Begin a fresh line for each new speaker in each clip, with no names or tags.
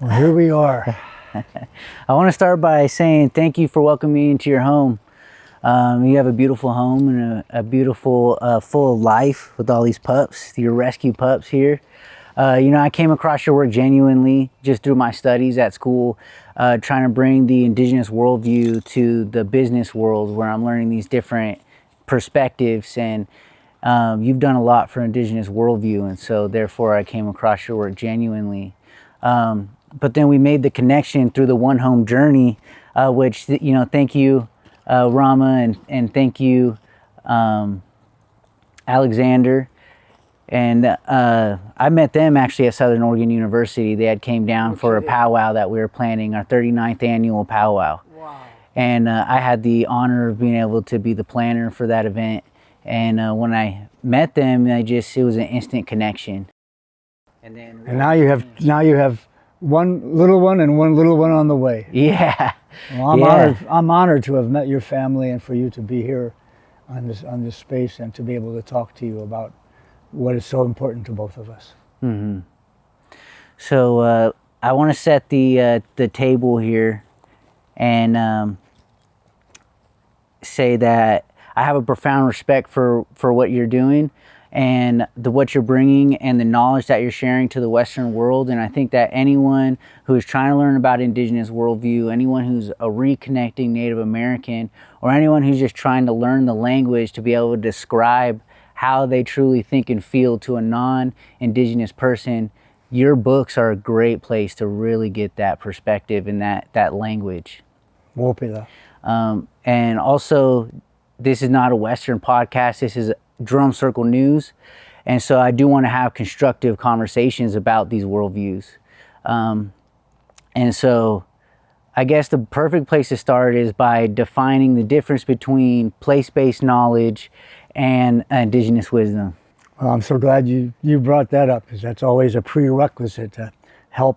Well, here we are.
I want to start by saying thank you for welcoming me into your home. You have a beautiful home and a beautiful, full of life with all these pups, your rescue pups here. I came across your work genuinely just through my studies at school, trying to bring the Indigenous worldview to the business world where I'm learning these different perspectives. And you've done a lot for Indigenous worldview, and so therefore I came across your work genuinely. But then we made the connection through the One Home journey, which, thank you, Rama, and thank you, Alexander. And I met them actually at Southern Oregon University. They had came down for a powwow that we were planning, our 39th annual powwow. Wow. And I had the honor of being able to be the planner for that event. And when I met them, it was an instant connection.
And now you have one little one and one little one on the way.
Yeah.
Well, I'm honored to have met your family and for you to be here on this space and to be able to talk to you about what is so important to both of us.
Mm-hmm. So I want to set the table here and say that I have a profound respect for what you're doing and what you're bringing and the knowledge that you're sharing to the Western world. And I think that anyone who is trying to learn about Indigenous worldview, anyone who's a reconnecting Native American, or anyone who's just trying to learn the language to be able to describe how they truly think and feel to a non-Indigenous person, your books are a great place to really get that perspective and that language. And also, this is not a Western podcast. This is Drum Circle News. And so I do want to have constructive conversations about these worldviews. And so I guess the perfect place to start is by defining the difference between place-based knowledge and Indigenous wisdom.
Well, I'm so glad you brought that up, because that's always a prerequisite to help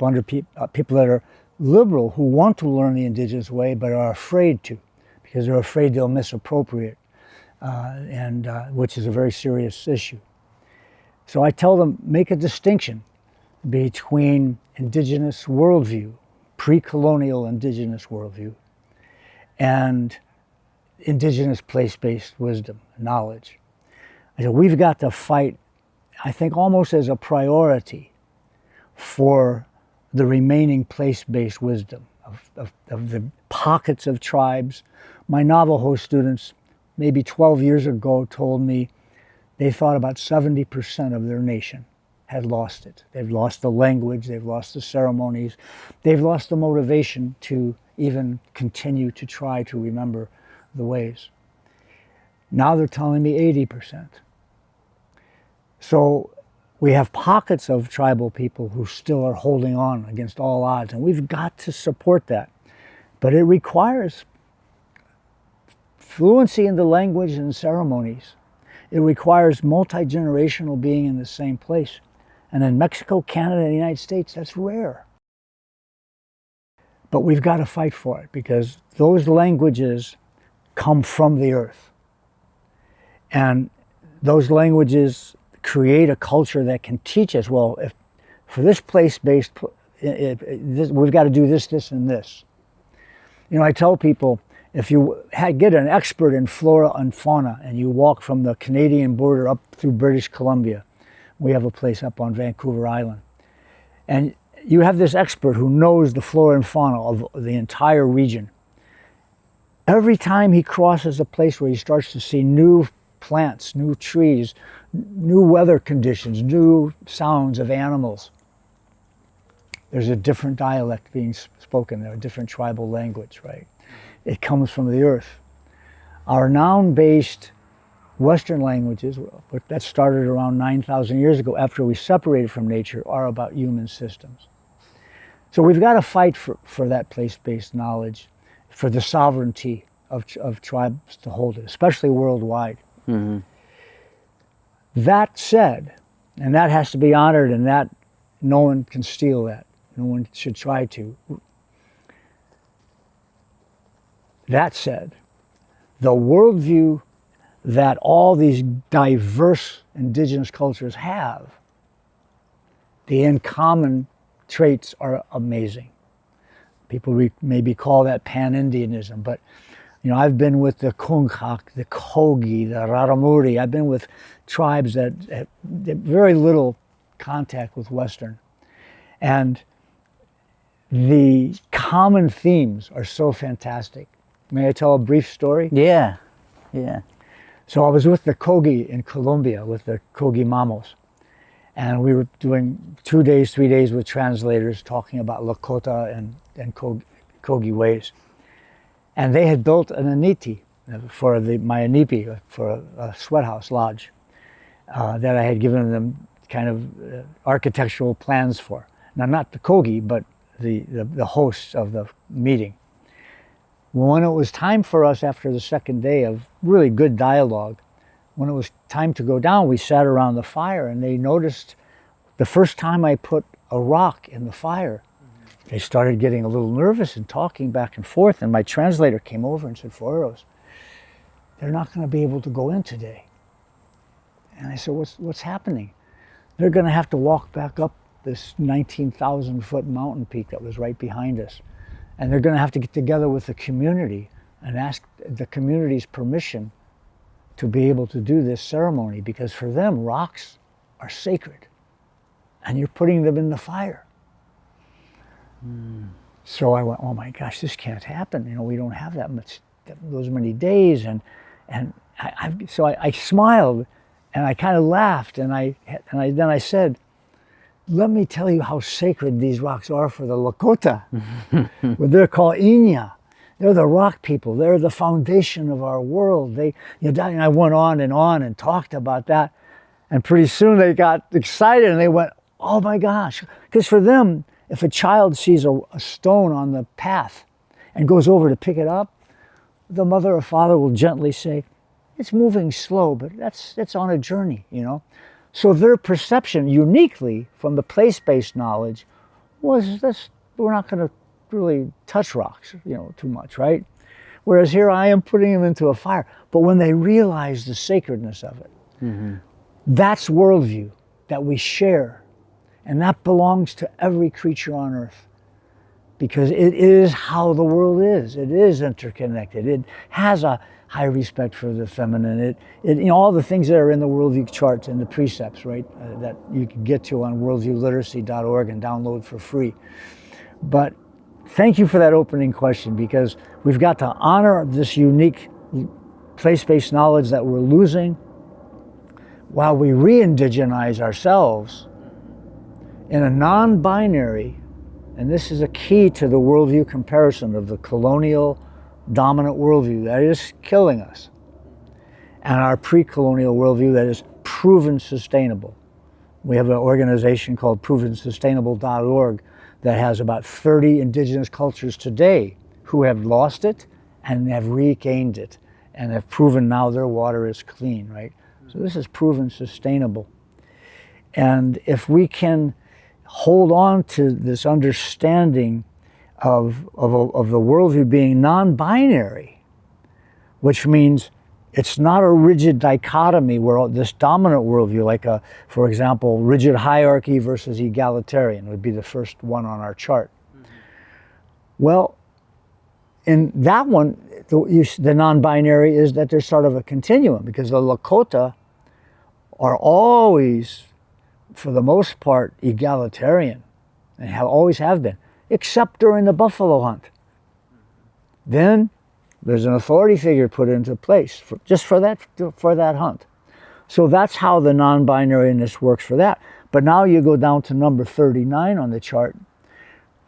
people that are liberal who want to learn the Indigenous way but are afraid to, because they're afraid they'll misappropriate, which is a very serious issue. So I tell them, make a distinction between Indigenous worldview, pre-colonial Indigenous worldview, and Indigenous place-based wisdom, knowledge. So we've got to fight, I think, almost as a priority for the remaining place-based wisdom of the pockets of tribes. My Navajo students, maybe 12 years ago, told me they thought about 70% of their nation had lost it. They've lost the language, they've lost the ceremonies, they've lost the motivation to even continue to try to remember the ways. Now they're telling me 80%. So we have pockets of tribal people who still are holding on against all odds, and we've got to support that. But it requires fluency in the language and ceremonies. It requires multi-generational being in the same place. And in Mexico, Canada, and the United States, that's rare. But we've got to fight for it, because those languages come from the earth. And those languages create a culture that can teach us, well, if for this place-based, we've got to do this, this, and this. I tell people, if you get an expert in flora and fauna and you walk from the Canadian border up through British Columbia, we have a place up on Vancouver Island, and you have this expert who knows the flora and fauna of the entire region. Every time he crosses a place where he starts to see new plants, new trees, new weather conditions, new sounds of animals, there's a different dialect being spoken there, a different tribal language, right? It comes from the earth. Our noun-based Western languages that started around 9,000 years ago after we separated from nature are about human systems. So we've got to fight for that place-based knowledge, for the sovereignty of tribes to hold it, especially worldwide. Mm-hmm. That said, and that has to be honored, and that no one can steal that. No one should try to. That said, the worldview that all these diverse indigenous cultures have, the in common traits are amazing. People maybe call that pan-Indianism, but I've been with the Kunkhak, the Kogi, the Raramuri. I've been with tribes that have very little contact with Western. And the common themes are so fantastic. May I tell a brief story?
Yeah.
So I was with the Kogi in Colombia, with the Kogi Mamos. And we were doing 2 days, 3 days with translators talking about Lakota and Kogi ways. And they had built an aniti for my anipi, for a sweat house lodge that I had given them kind of architectural plans for. Now, not the Kogi, but the hosts of the meeting. When it was time for us, after the second day of really good dialogue, when it was time to go down, we sat around the fire, and they noticed the first time I put a rock in the fire, they started getting a little nervous and talking back and forth, and my translator came over and said, "Foreros, they're not going to be able to go in today." And I said, what's happening? They're going to have to walk back up this 19,000-foot mountain peak that was right behind us. And they're going to have to get together with the community and ask the community's permission to be able to do this ceremony, because for them, rocks are sacred. And you're putting them in the fire. So I went, oh my gosh, this can't happen. We don't have those many days. And I smiled, and I kind of laughed, and then I said, let me tell you how sacred these rocks are for the Lakota. Well, they're called Inya. They're the rock people. They're the foundation of our world. And I went on and talked about that. And pretty soon they got excited, and they went, oh my gosh. Because for them, if a child sees a stone on the path and goes over to pick it up, the mother or father will gently say, it's moving slow, but it's on a journey, So their perception, uniquely from the place-based knowledge, was this: we're not going to really touch rocks, too much, right? Whereas here I am putting them into a fire. But when they realize the sacredness of it, that's worldview that we share. And that belongs to every creature on earth, because it is how the world is. It is interconnected. It has a high respect for the feminine. All the things that are in the worldview charts and the precepts, right, that you can get to on worldviewliteracy.org and download for free. But thank you for that opening question, because we've got to honor this unique place-based knowledge that we're losing while we re-indigenize ourselves in a non-binary, and this is a key to the worldview comparison of the colonial dominant worldview that is killing us, and our pre-colonial worldview that is proven sustainable. We have an organization called provensustainable.org that has about 30 indigenous cultures today who have lost it and have regained it and have proven now their water is clean, right? So this is proven sustainable. And if we can hold on to this understanding of the worldview being non-binary, which means it's not a rigid dichotomy where this dominant worldview, like for example, rigid hierarchy versus egalitarian would be the first one on our chart. Well, in that one, the non-binary is that there's sort of a continuum, because the Lakota are always, for the most part, egalitarian, and always have been, except during the buffalo hunt. Then there's an authority figure put into place just for that hunt. So that's how the non-binariness works for that. But now you go down to number 39 on the chart,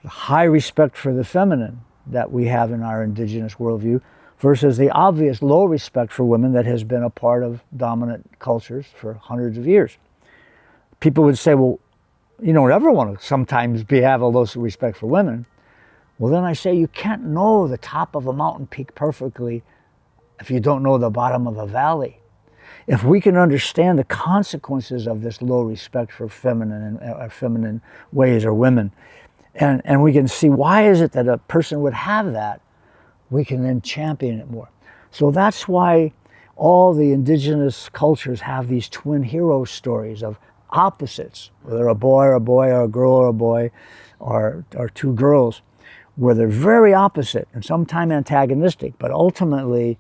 the high respect for the feminine that we have in our indigenous worldview versus the obvious low respect for women that has been a part of dominant cultures for hundreds of years. People would say, well, you don't ever want to sometimes have a low respect for women. Well, then I say you can't know the top of a mountain peak perfectly if you don't know the bottom of a valley. If we can understand the consequences of this low respect for feminine ways or women, and we can see why is it that a person would have that, we can then champion it more. So that's why all the indigenous cultures have these twin hero stories of opposites, whether a boy or a girl or a boy, or two girls, where they're very opposite and sometimes antagonistic, but ultimately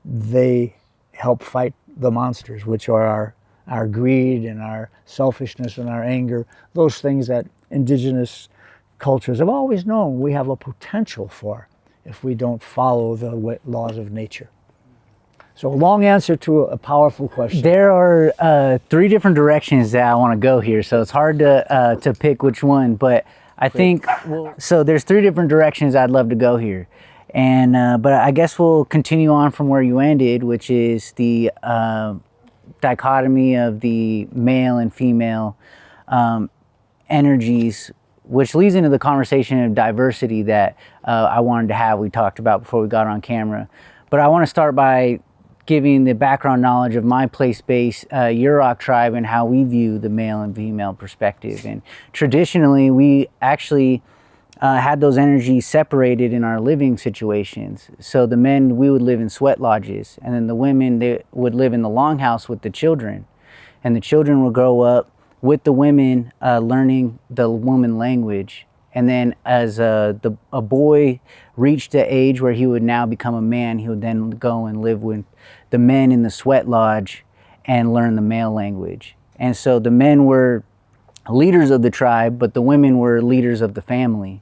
they help fight the monsters, which are our greed and our selfishness and our anger, those things that indigenous cultures have always known we have a potential for if we don't follow the laws of nature. So a long answer to a powerful question.
There are three different directions that I want to go here, so it's hard to pick which one, but I think, so there's three different directions I'd love to go here. And but I guess we'll continue on from where you ended, which is the dichotomy of the male and female energies, which leads into the conversation of diversity that I wanted to have, we talked about before we got on camera. But I want to start by giving the background knowledge of my place-based Yurok tribe and how we view the male and female perspective. And traditionally, we actually had those energies separated in our living situations. So the men, we would live in sweat lodges, and then the women, they would live in the longhouse with the children. And the children would grow up with the women learning the woman language. And then as a boy reached the age where he would now become a man, he would then go and live with the men in the sweat lodge and learn the male language. And so the men were leaders of the tribe, but the women were leaders of the family.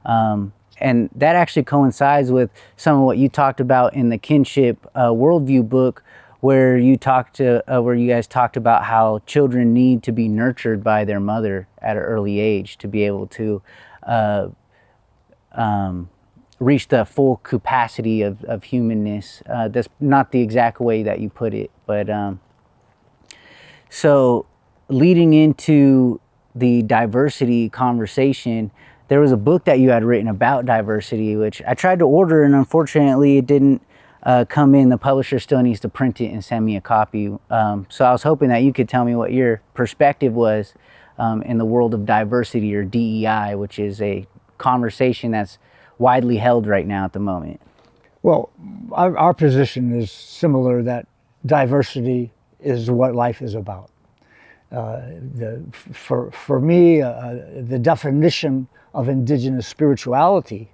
And that actually coincides with some of what you talked about in the Kinship Worldview book, where you guys talked about how children need to be nurtured by their mother at an early age to be able to reach the full capacity of humanness. That's not the exact way that you put it, but so leading into the diversity conversation, there was a book that you had written about diversity, which I tried to order, and unfortunately it didn't come in. The publisher still needs to print it and send me a copy. So I was hoping that you could tell me what your perspective was in the world of diversity, or DEI, which is a conversation that's widely held right now at the moment.
Well, our position is similar, that diversity is what life is about. For me, the definition of indigenous spirituality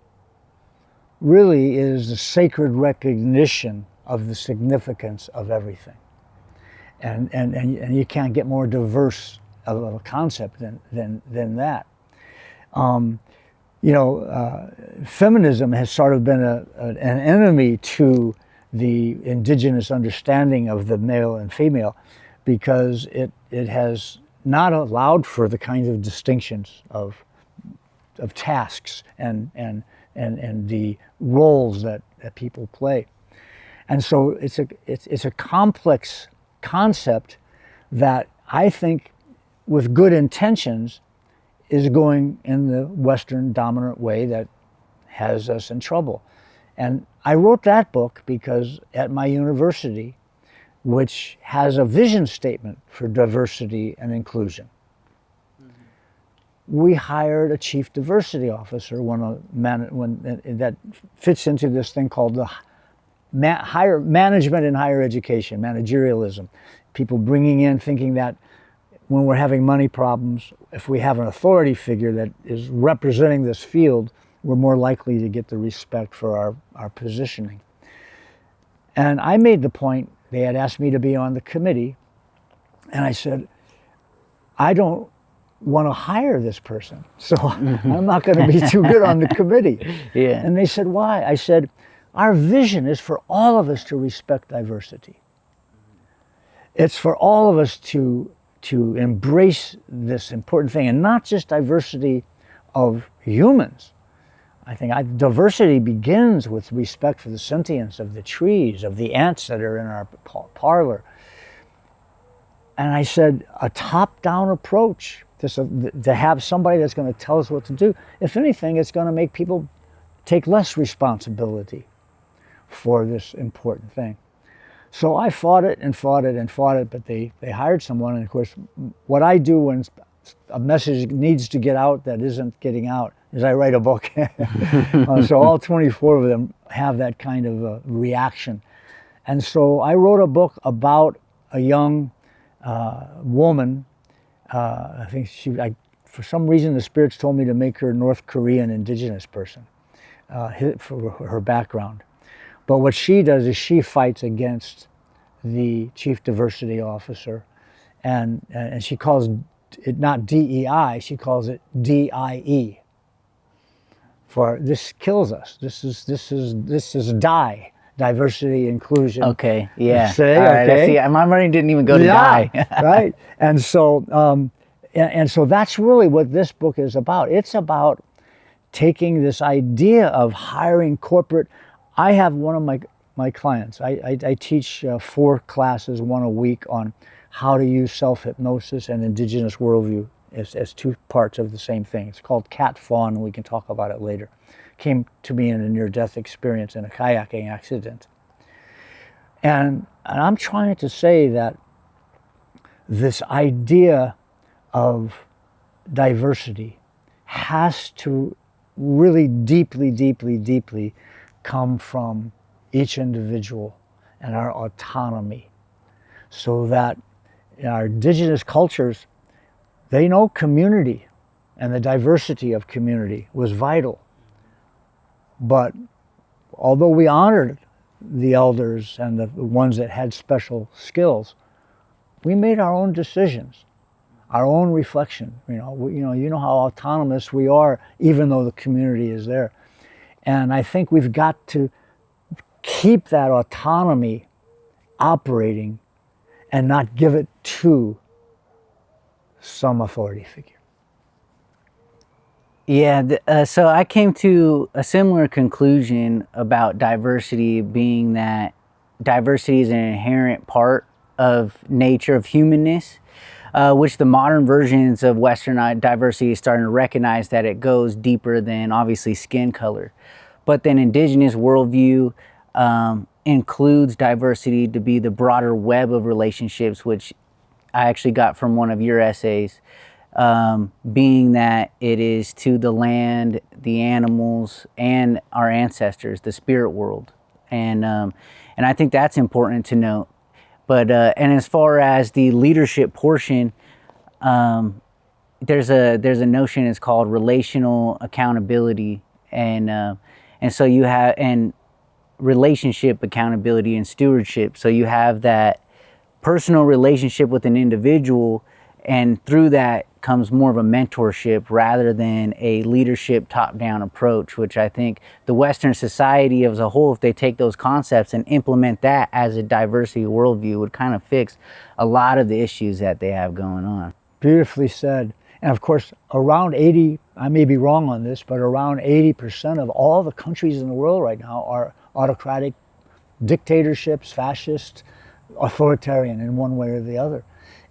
really is a sacred recognition of the significance of everything. And you can't get more diverse of a concept than that. Feminism has sort of been an enemy to the indigenous understanding of the male and female, because it has not allowed for the kinds of distinctions of tasks and the roles that people play. And so it's a complex concept that I think, with good intentions, is going in the Western dominant way that has us in trouble. And I wrote that book because at my university, which has a vision statement for diversity and inclusion, we hired a chief diversity officer that fits into this thing called the higher management in higher education, managerialism. People bringing in, thinking that when we're having money problems, if we have an authority figure that is representing this field, we're more likely to get the respect for our positioning. And I made the point, they had asked me to be on the committee, and I said, I don't want to hire this person, so I'm not going to be too good on the committee.
Yeah.
And they said, why? I said, our vision is for all of us to respect diversity. It's for all of us to embrace this important thing, and not just diversity of humans. I think diversity begins with respect for the sentience of the trees, of the ants that are in our parlor. And I said, a top-down approach, to have somebody that's going to tell us what to do. If anything, it's going to make people take less responsibility for this important thing. So I fought it and fought it and fought it, but they hired someone. And of course, what I do when a message needs to get out that isn't getting out is I write a book. So all 24 of them have that kind of reaction. And so I wrote a book about a young woman I think for some reason, the spirits told me to make her a North Korean indigenous person for her background. But what she does is she fights against the chief diversity officer, and she calls it not DEI, she calls it DIE. For this kills us. This is diversity, inclusion.
Okay, yeah.
Say,
all right,
okay.
I see. My brain didn't even go to die.
Right. And so that's really what this book is about. It's about taking this idea of hiring corporate. I have one of my clients. I teach 4 classes, 1 a week, on how to use self-hypnosis and indigenous worldview as 2 parts of the same thing. It's called cat fawn, and we can talk about it later. Came to me in a near-death experience in a kayaking accident. And I'm trying to say that this idea of diversity has to really deeply come from each individual and our autonomy, so that in our indigenous cultures, they know community and the diversity of community was vital. But although we honored the elders and the ones that had special skills, we made our own decisions, our own reflection. You know how autonomous we are, even though the community is there. And I think we've got to keep that autonomy operating and not give it to some authority figure.
Yeah, so I came to a similar conclusion about diversity, being that diversity is an inherent part of nature, of humanness, which the modern versions of Western diversity is starting to recognize that it goes deeper than obviously skin color. But then Indigenous worldview includes diversity to be the broader web of relationships, which I actually got from one of your essays, being that it is to the land, the animals, and our ancestors, the spirit world. And I think that's important to note. But and as far as the leadership portion, there's a notion, it's called relational accountability, and so you have relationship accountability and stewardship. So you have that personal relationship with an individual, and through that comes more of a mentorship rather than a leadership top-down approach, which I think the Western society as a whole, if they take those concepts and implement that as a diversity worldview, would kind of fix a lot of the issues that they have going on.
Beautifully said. And of course, around 80, I may be wrong on this, but around 80% of all the countries in the world right now are autocratic dictatorships, fascist, authoritarian in one way or the other.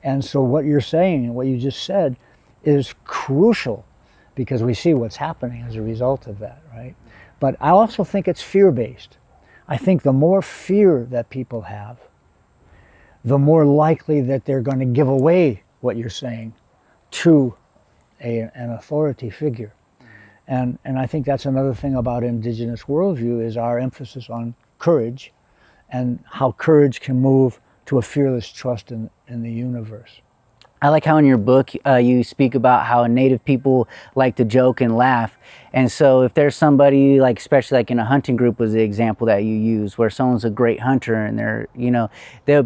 And so what you're saying and what you just said is crucial, because we see what's happening as a result of that, right? But I also think it's fear-based. I think the more fear that people have, the more likely that they're going to give away what you're saying to an authority figure. And I think that's another thing about Indigenous worldview, is our emphasis on courage and how courage can move to a fearless trust in the universe.
I like how in your book you speak about how Native people like to joke and laugh. And so if there's somebody, like especially like in a hunting group was the example that you use, where someone's a great hunter and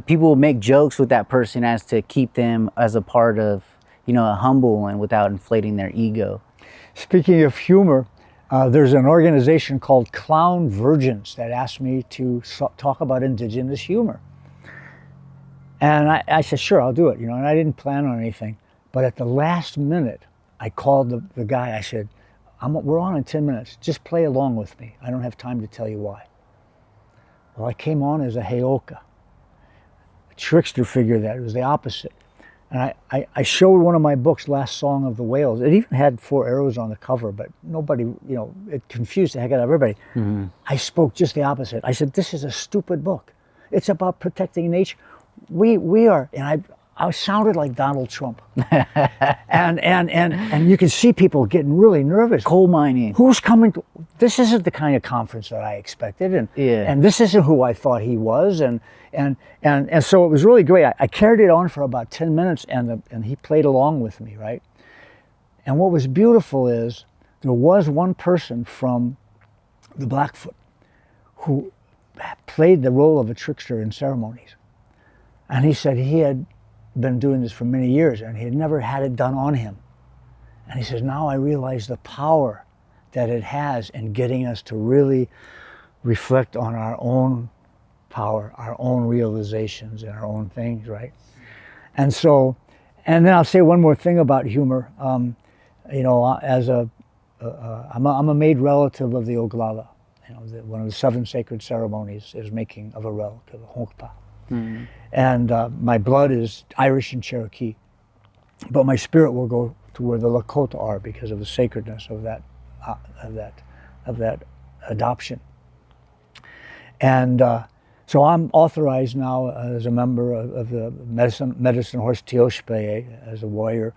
people will make jokes with that person as to keep them as a part of, a humble and without inflating their ego.
Speaking of humor, there's an organization called Clown Virgins that asked me to talk about Indigenous humor. And I said, sure, I'll do it, and I didn't plan on anything. But at the last minute, I called the guy. I said, we're on in 10 minutes. Just play along with me. I don't have time to tell you why. Well, I came on as a heoka, a trickster figure that was the opposite. And I showed one of my books, Last Song of the Whales. It even had 4 arrows on the cover, but nobody, it confused the heck out of everybody. Mm-hmm. I spoke just the opposite. I said, this is a stupid book. It's about protecting nature. We are, and I sounded like Donald Trump. and you can see people getting really nervous.
Coal mining.
Who's coming to, this isn't the kind of conference that I expected, and this isn't who I thought he was, and so it was really great. I carried it on for about 10 minutes, and he played along with me, right? And what was beautiful is there was one person from the Blackfoot who played the role of a trickster in ceremonies. And he said he had been doing this for many years and he had never had it done on him. And he says, now I realize the power that it has in getting us to really reflect on our own power, our own realizations and our own things, right? And so, and then I'll say one more thing about humor. You know, as I'm a made relative of the Oglala. You know, one of the 7 sacred ceremonies is making of a relative, a Wahinkpe. Mm-hmm. And my blood is Irish and Cherokee, but my spirit will go to where the Lakota are because of the sacredness of that adoption. And so I'm authorized now as a member of the medicine horse Teoshpe, as a warrior,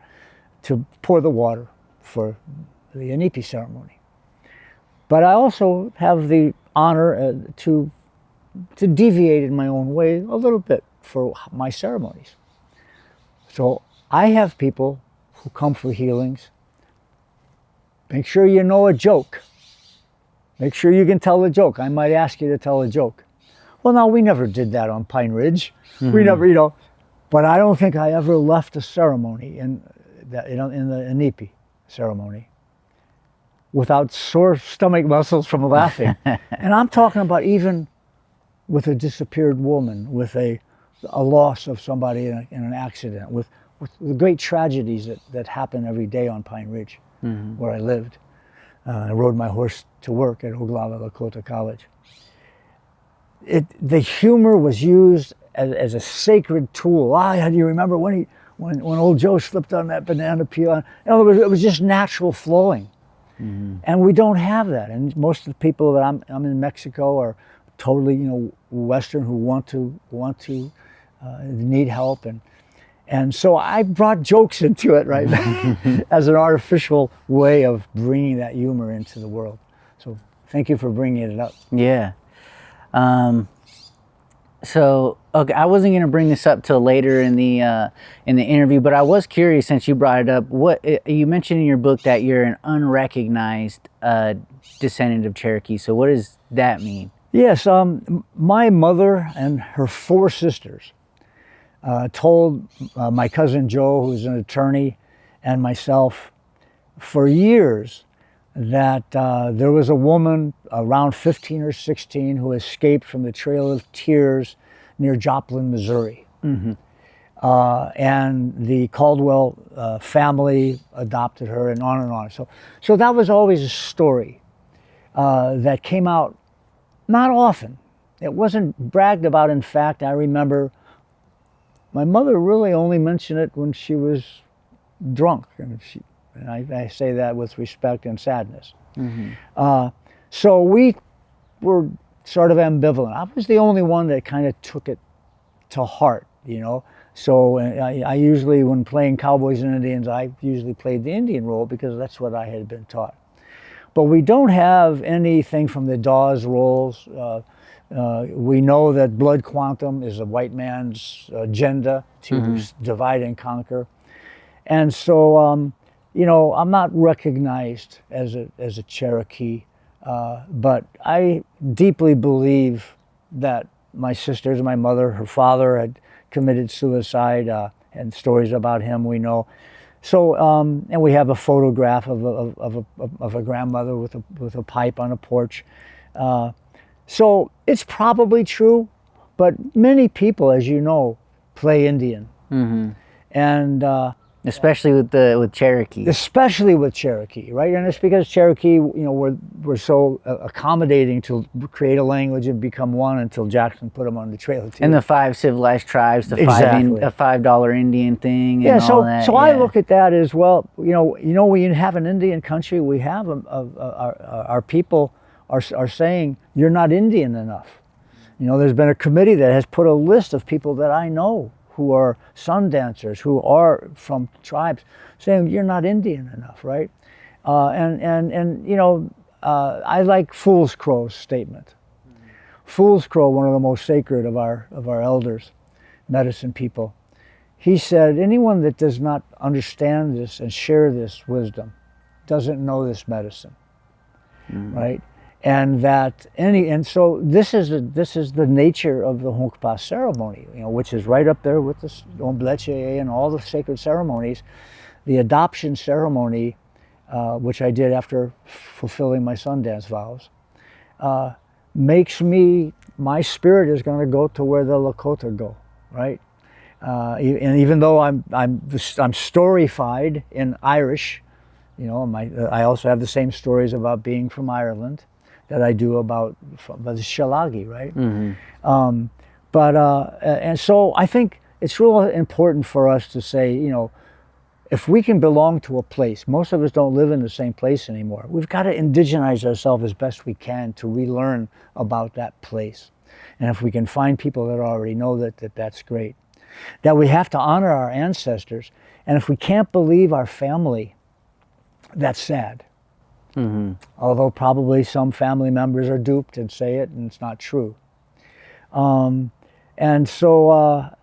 to pour the water for the Inipi ceremony. But I also have the honor to deviate in my own way a little bit for my ceremonies. So I have people who come for healings. Make sure you know a joke. Make sure you can tell a joke. I might ask you to tell a joke. Well, now, we never did that on Pine Ridge. Mm-hmm. We never, you know, but I don't think I ever left a ceremony in the Inipi ceremony without sore stomach muscles from laughing. And I'm talking about even with a disappeared woman, with a loss of somebody in an accident, with the great tragedies that happen every day on Pine Ridge, mm-hmm. where I lived. I rode my horse to work at Oglala Lakota College. The humor was used as a sacred tool. Do you remember when old Joe slipped on that banana peel? In other words, it was just natural flowing. Mm-hmm. And we don't have that. And most of the people that I'm in Mexico are totally, you know, Western, who want to need help, and so I brought jokes into it, right, as an artificial way of bringing that humor into the world. So thank you for bringing it up.
Yeah. So okay, I wasn't going to bring this up till later in the interview, but I was curious, since you brought it up. What you mentioned in your book that you're an unrecognized descendant of Cherokee. So what does that mean?
Yes, my mother and her 4 sisters told my cousin Joe, who's an attorney, and myself for years that there was a woman around 15 or 16 who escaped from the Trail of Tears near Joplin, Missouri. Mm-hmm. And the Caldwell family adopted her, and on and on. So that was always a story that came out not often. It wasn't bragged about. In fact, I remember my mother really only mentioned it when she was drunk. And I say that with respect and sadness. Mm-hmm. So we were sort of ambivalent. I was the only one that kind of took it to heart, you know. So I usually, when playing cowboys and Indians, I usually played the Indian role because that's what I had been taught. But we don't have anything from the Dawes rolls. We know that blood quantum is a white man's agenda to mm-hmm. divide and conquer. And so, you know, I'm not recognized as a Cherokee, but I deeply believe that my sisters, my mother, her father had committed suicide, and stories about him we know. So, and we have a photograph of a grandmother with a pipe on a porch. So it's probably true, but many people, as you know, play Indian, mm-hmm. and
especially with Cherokee.
Especially with Cherokee, right? And it's because Cherokee, you know, were so accommodating to create a language and become one until Jackson put them on the Trail of Tears.
And the 5 civilized tribes, the
exactly.
$5 Indian thing, and all that.
So yeah. I look at that as, well, you know, we have an Indian country. We have our people are saying you're not Indian enough. You know, there's been a committee that has put a list of people that I know who are sun dancers, who are from tribes, saying you're not Indian enough, right? And you know, I like Fool's Crow's statement. Fool's Crow, one of the most sacred of our elders, medicine people, he said, anyone that does not understand this and share this wisdom doesn't know this medicine, right? And that so this is the nature of the Hunkpa ceremony, you know, which is right up there with the Ombleche and all the sacred ceremonies. The adoption ceremony, which I did after fulfilling my Sundance vows, makes my spirit is going to go to where the Lakota go, right? And even though I'm storyfied in Irish, you know, I also have the same stories about being from Ireland that I do about the Shillagi, right? And so I think it's real important for us to say, you know, if we can belong to a place, most of us don't live in the same place anymore. We've got to indigenize ourselves as best we can to relearn about that place. And if we can find people that already know that's great. That we have to honor our ancestors. And if we can't believe our family, that's sad. Although probably some family members are duped and say it and it's not true. And so,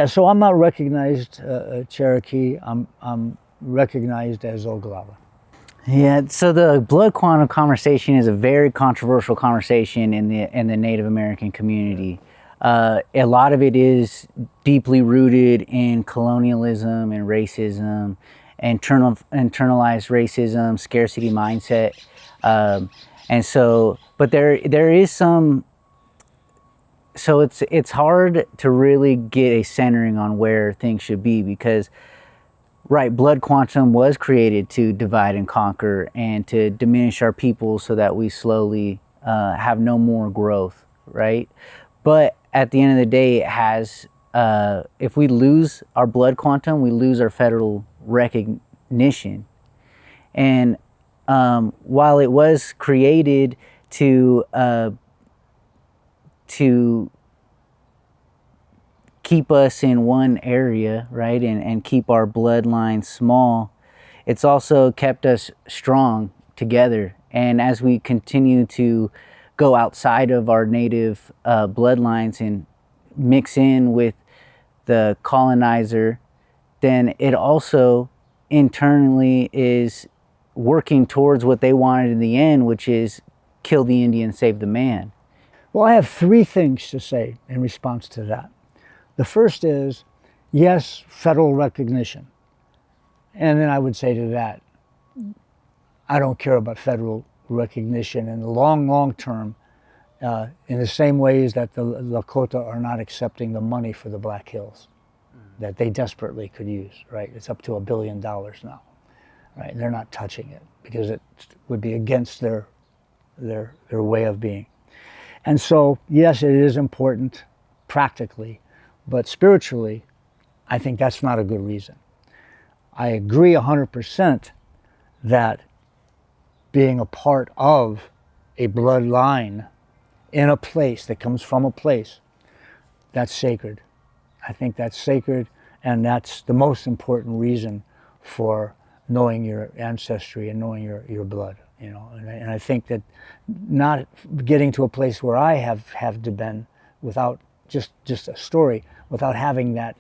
so I'm not recognized Cherokee. I'm recognized as Oglala.
Yeah, so the blood quantum conversation is a very controversial conversation in the Native American community. A lot of it is deeply rooted in colonialism and racism, internalized racism, scarcity mindset, and so. But there is some. So it's hard to really get a centering on where things should be because, right, blood quantum was created to divide and conquer and to diminish our people so that we slowly have no more growth, right? But at the end of the day, it has, if we lose our blood quantum, we lose our federal recognition. And while it was created to keep us in one area, right, and keep our bloodline small, it's also kept us strong together. And as we continue to go outside of our native bloodlines and mix in with the colonizer, then it also internally is working towards what they wanted in the end, which is kill the Indian, save the man.
Well, I have three things to say in response to that. The first is, yes, federal recognition. And then I would say to that, I don't care about federal recognition in the long term, in the same ways that the Lakota are not accepting the money for the Black Hills that they desperately could use, right? It's up to $1 billion now, right? They're not touching it because it would be against their way of being. And so, yes, it is important practically, but spiritually, I think that's not a good reason. I agree 100% that being a part of a bloodline in a place that comes from a place, that's sacred. I think that's sacred, and that's the most important reason for knowing your ancestry and knowing your blood, you know. And I think that not getting to a place where I have been without just a story, without having that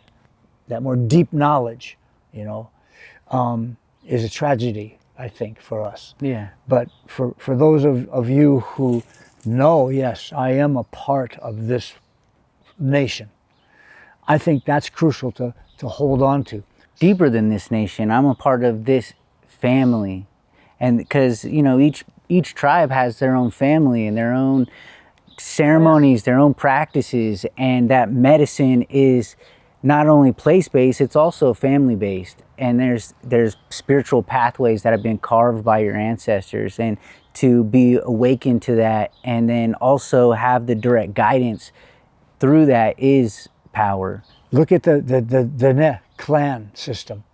more deep knowledge, you know, is a tragedy, I think, for us.
Yeah.
But for those of you who know, yes, I am a part of this nation, I think that's crucial to hold on to.
Deeper than this nation, I'm a part of this family. And because, you know, each tribe has their own family and their own ceremonies, their own practices, and that medicine is not only place-based, it's also family-based. And there's spiritual pathways that have been carved by your ancestors, and to be awakened to that and then also have the direct guidance through that is power.
Look at the clan system.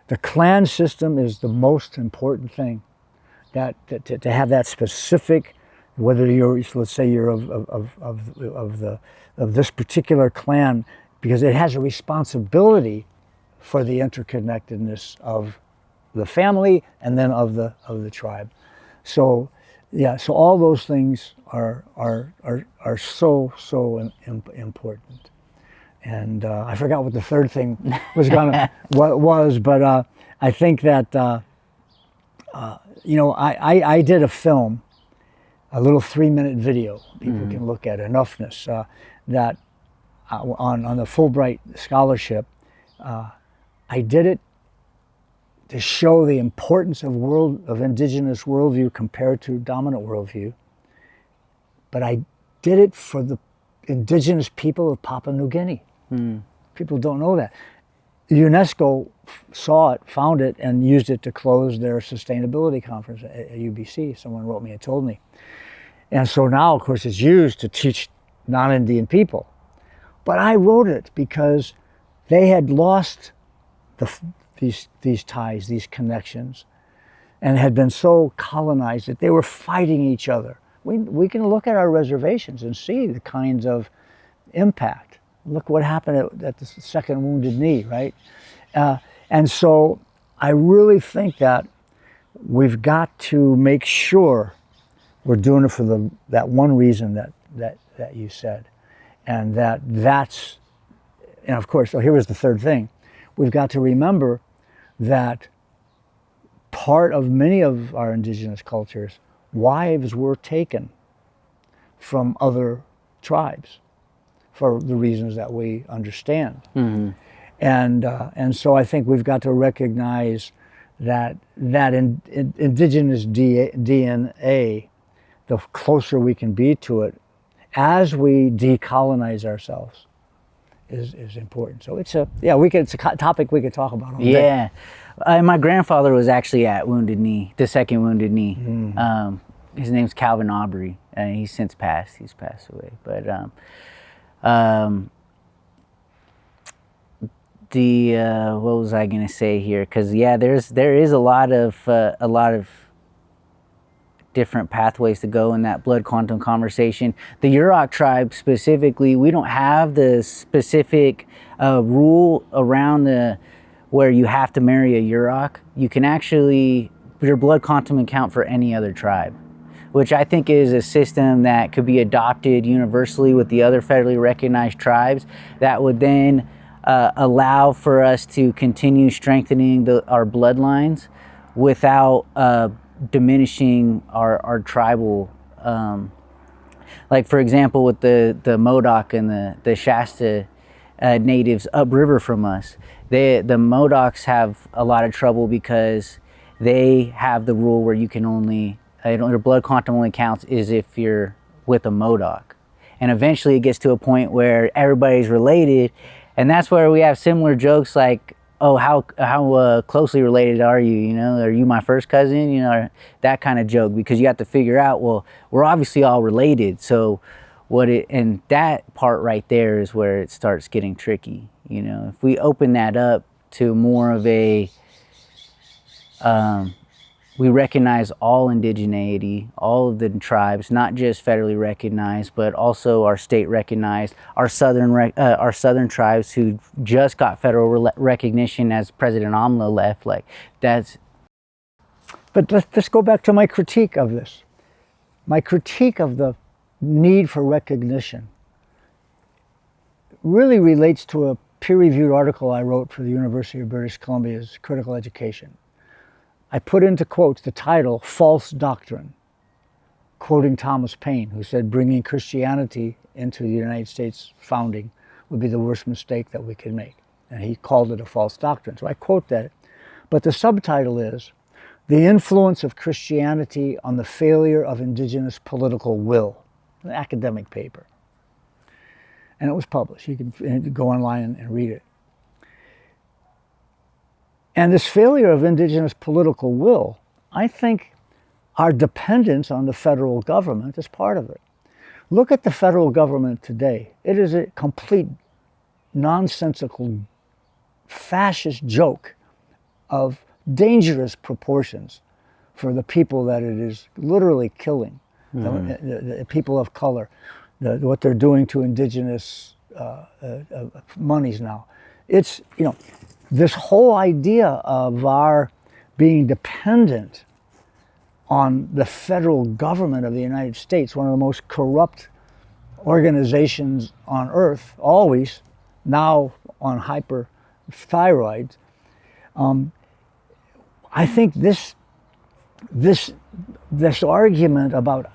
The clan system is the most important thing. That to have that specific, whether you're, let's say you're of this particular clan, because it has a responsibility for the interconnectedness of the family and then of the tribe. So yeah, so all those things are so important. And I forgot what the third thing was what was, but I think that I did a film, a little 3-minute video people can look at, Enoughness, that on the Fulbright scholarship. I did it to show the importance of indigenous worldview compared to dominant worldview. But I did it for the indigenous people of Papua New Guinea. People don't know that. UNESCO saw it, found it, and used it to close their sustainability conference at UBC. Someone wrote me and told me. And so now, of course, it's used to teach non-Indian people. But I wrote it because they had lost these ties, these connections, and had been so colonized that they were fighting each other. We can look at our reservations and see the kinds of impact. Look what happened at the second Wounded Knee, right? And so I really think that we've got to make sure we're doing it for that one reason that you said. And that's, and of course, so here was the third thing. We've got to remember that part of many of our indigenous cultures, wives were taken from other tribes for the reasons that we understand. And so I think we've got to recognize that indigenous DNA, the closer we can be to it, as we decolonize ourselves, is important. So it's a topic we could talk about all day.
My grandfather was actually at Wounded Knee, the second Wounded Knee. His name's Calvin Aubrey, and he's since passed. He's passed away. But what was I gonna say here? Because there is a lot of different pathways to go in that blood quantum conversation. The Yurok tribe specifically, we don't have the specific rule around where you have to marry a Yurok. You can actually, your blood quantum can count for any other tribe, which I think is a system that could be adopted universally with the other federally recognized tribes that would then allow for us to continue strengthening our bloodlines without diminishing our tribal, like for example with the Modoc and the Shasta natives upriver from us. The Modocs have a lot of trouble because they have the rule where you can only, your blood quantum only counts is if you're with a Modoc. And eventually it gets to a point where everybody's related, and that's where we have similar jokes like, oh, how closely related are you? You know, are you my first cousin? You know, that kind of joke, because you have to figure out, well, we're obviously all related. So and that part right there is where it starts getting tricky. You know, if we open that up to more of a, we recognize all indigeneity, all of the tribes, not just federally recognized, but also our state recognized, our southern tribes who just got federal recognition as President Amla left. Like that's.
But let's go back to my critique of this. My critique of the need for recognition really relates to a peer-reviewed article I wrote for the University of British Columbia's Critical Education. I put into quotes the title, False Doctrine, quoting Thomas Paine, who said bringing Christianity into the United States founding would be the worst mistake that we could make. And he called it a false doctrine. So I quote that. But the subtitle is, The Influence of Christianity on the Failure of Indigenous Political Will, an academic paper. And it was published. You can go online and read it. And this failure of indigenous political will, I think our dependence on the federal government is part of it. Look at the federal government today. It is a complete nonsensical fascist joke of dangerous proportions for the people that it is literally killing, the people of color, what they're doing to indigenous monies now. It's, this whole idea of our being dependent on the federal government of the United States, one of the most corrupt organizations on earth, always, now on hyperthyroid. I think this argument about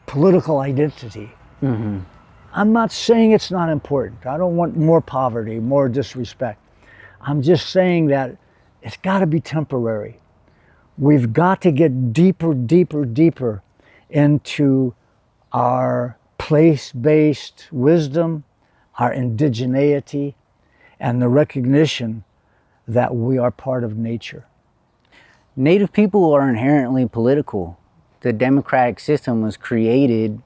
political identity, I'm not saying it's not important. I don't want more poverty, more disrespect. I'm just saying that it's got to be temporary. We've got to get deeper, deeper, deeper into our place-based wisdom, our indigeneity, and the recognition that we are part of nature.
Native people are inherently political. The democratic system was created